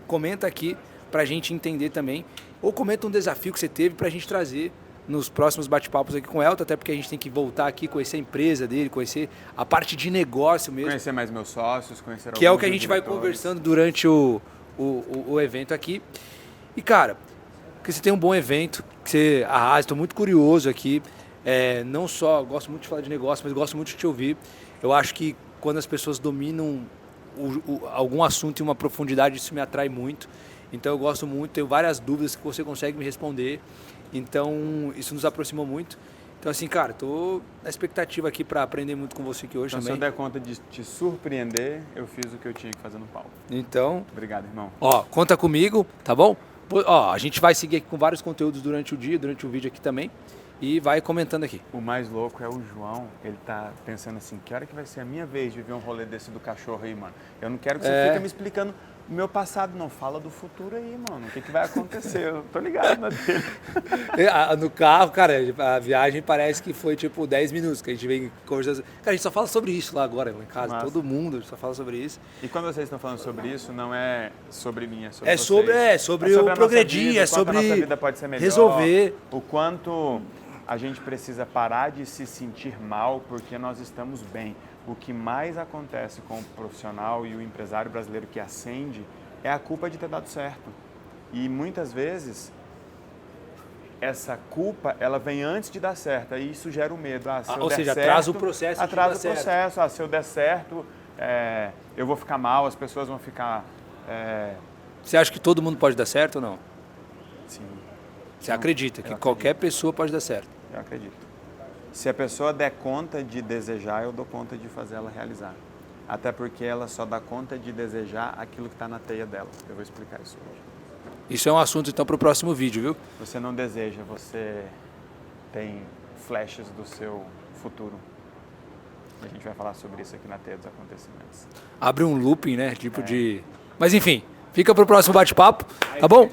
comenta aqui pra gente entender também. Ou comenta um desafio que você teve pra gente trazer nos próximos bate-papos aqui com o Elton, até porque a gente tem que voltar aqui, conhecer a empresa dele, conhecer a parte de negócio mesmo. Conhecer mais meus sócios, conhecer que é o que a alguns gente vai diretores. conversando durante o evento aqui. E, cara, que você tem um bom evento, que você arrasa, estou muito curioso aqui. Não só gosto muito de falar de negócio, mas gosto muito de te ouvir. Eu acho que quando as pessoas dominam algum assunto em uma profundidade, isso me atrai muito. Então eu gosto muito, tenho várias dúvidas que você consegue me responder. Então isso nos aproximou muito. Então assim, cara, estou na expectativa aqui para aprender muito com você aqui hoje Então, também. se eu der conta de te surpreender, eu fiz o que eu tinha que fazer no palco. Então, Obrigado, irmão. conta comigo, tá bom? A gente vai seguir aqui com vários conteúdos durante o dia, durante o vídeo aqui também. E vai comentando aqui. O mais louco é o João, ele tá pensando assim, que hora que vai ser a minha vez de ver um rolê desse do cachorro aí, mano? Eu não quero que você fique me explicando o meu passado, não. Fala do futuro aí, mano. O que vai acontecer? Eu tô ligado na dele. No carro, cara, a viagem parece que foi tipo 10 minutos que a gente vem conversando. Cara, a gente só fala sobre isso lá agora, em casa. Massa. Todo mundo só fala sobre isso. E quando vocês estão falando sobre isso, não é sobre mim, é sobre É vocês. sobre a o nossa progredir, vida, é o quanto sobre a nossa vida pode ser melhor, resolver. O quanto a gente precisa parar de se sentir mal porque nós estamos bem. O que mais acontece com o profissional e o empresário brasileiro que ascende é a culpa de ter dado certo. E muitas vezes essa culpa, ela vem antes de dar certo, e isso gera o medo. Se eu ou der seja, certo, atrasa o processo de atrasa dar o certo. processo. Se eu der certo, eu vou ficar mal, as pessoas vão ficar... Você acha que todo mundo pode dar certo ou não? Sim, Você acredita que qualquer pessoa pode dar certo? eu acredito. Se a pessoa der conta de desejar, eu dou conta de fazer ela realizar. Até porque ela só dá conta de desejar aquilo que está na teia dela. Eu vou explicar isso hoje. Isso é um assunto então para o próximo vídeo, viu? Você não deseja, você tem flashes do seu futuro. A gente vai falar sobre isso aqui na teia dos acontecimentos. Abre um looping, né? Tipo de... Mas enfim, fica para o próximo bate-papo, tá bom?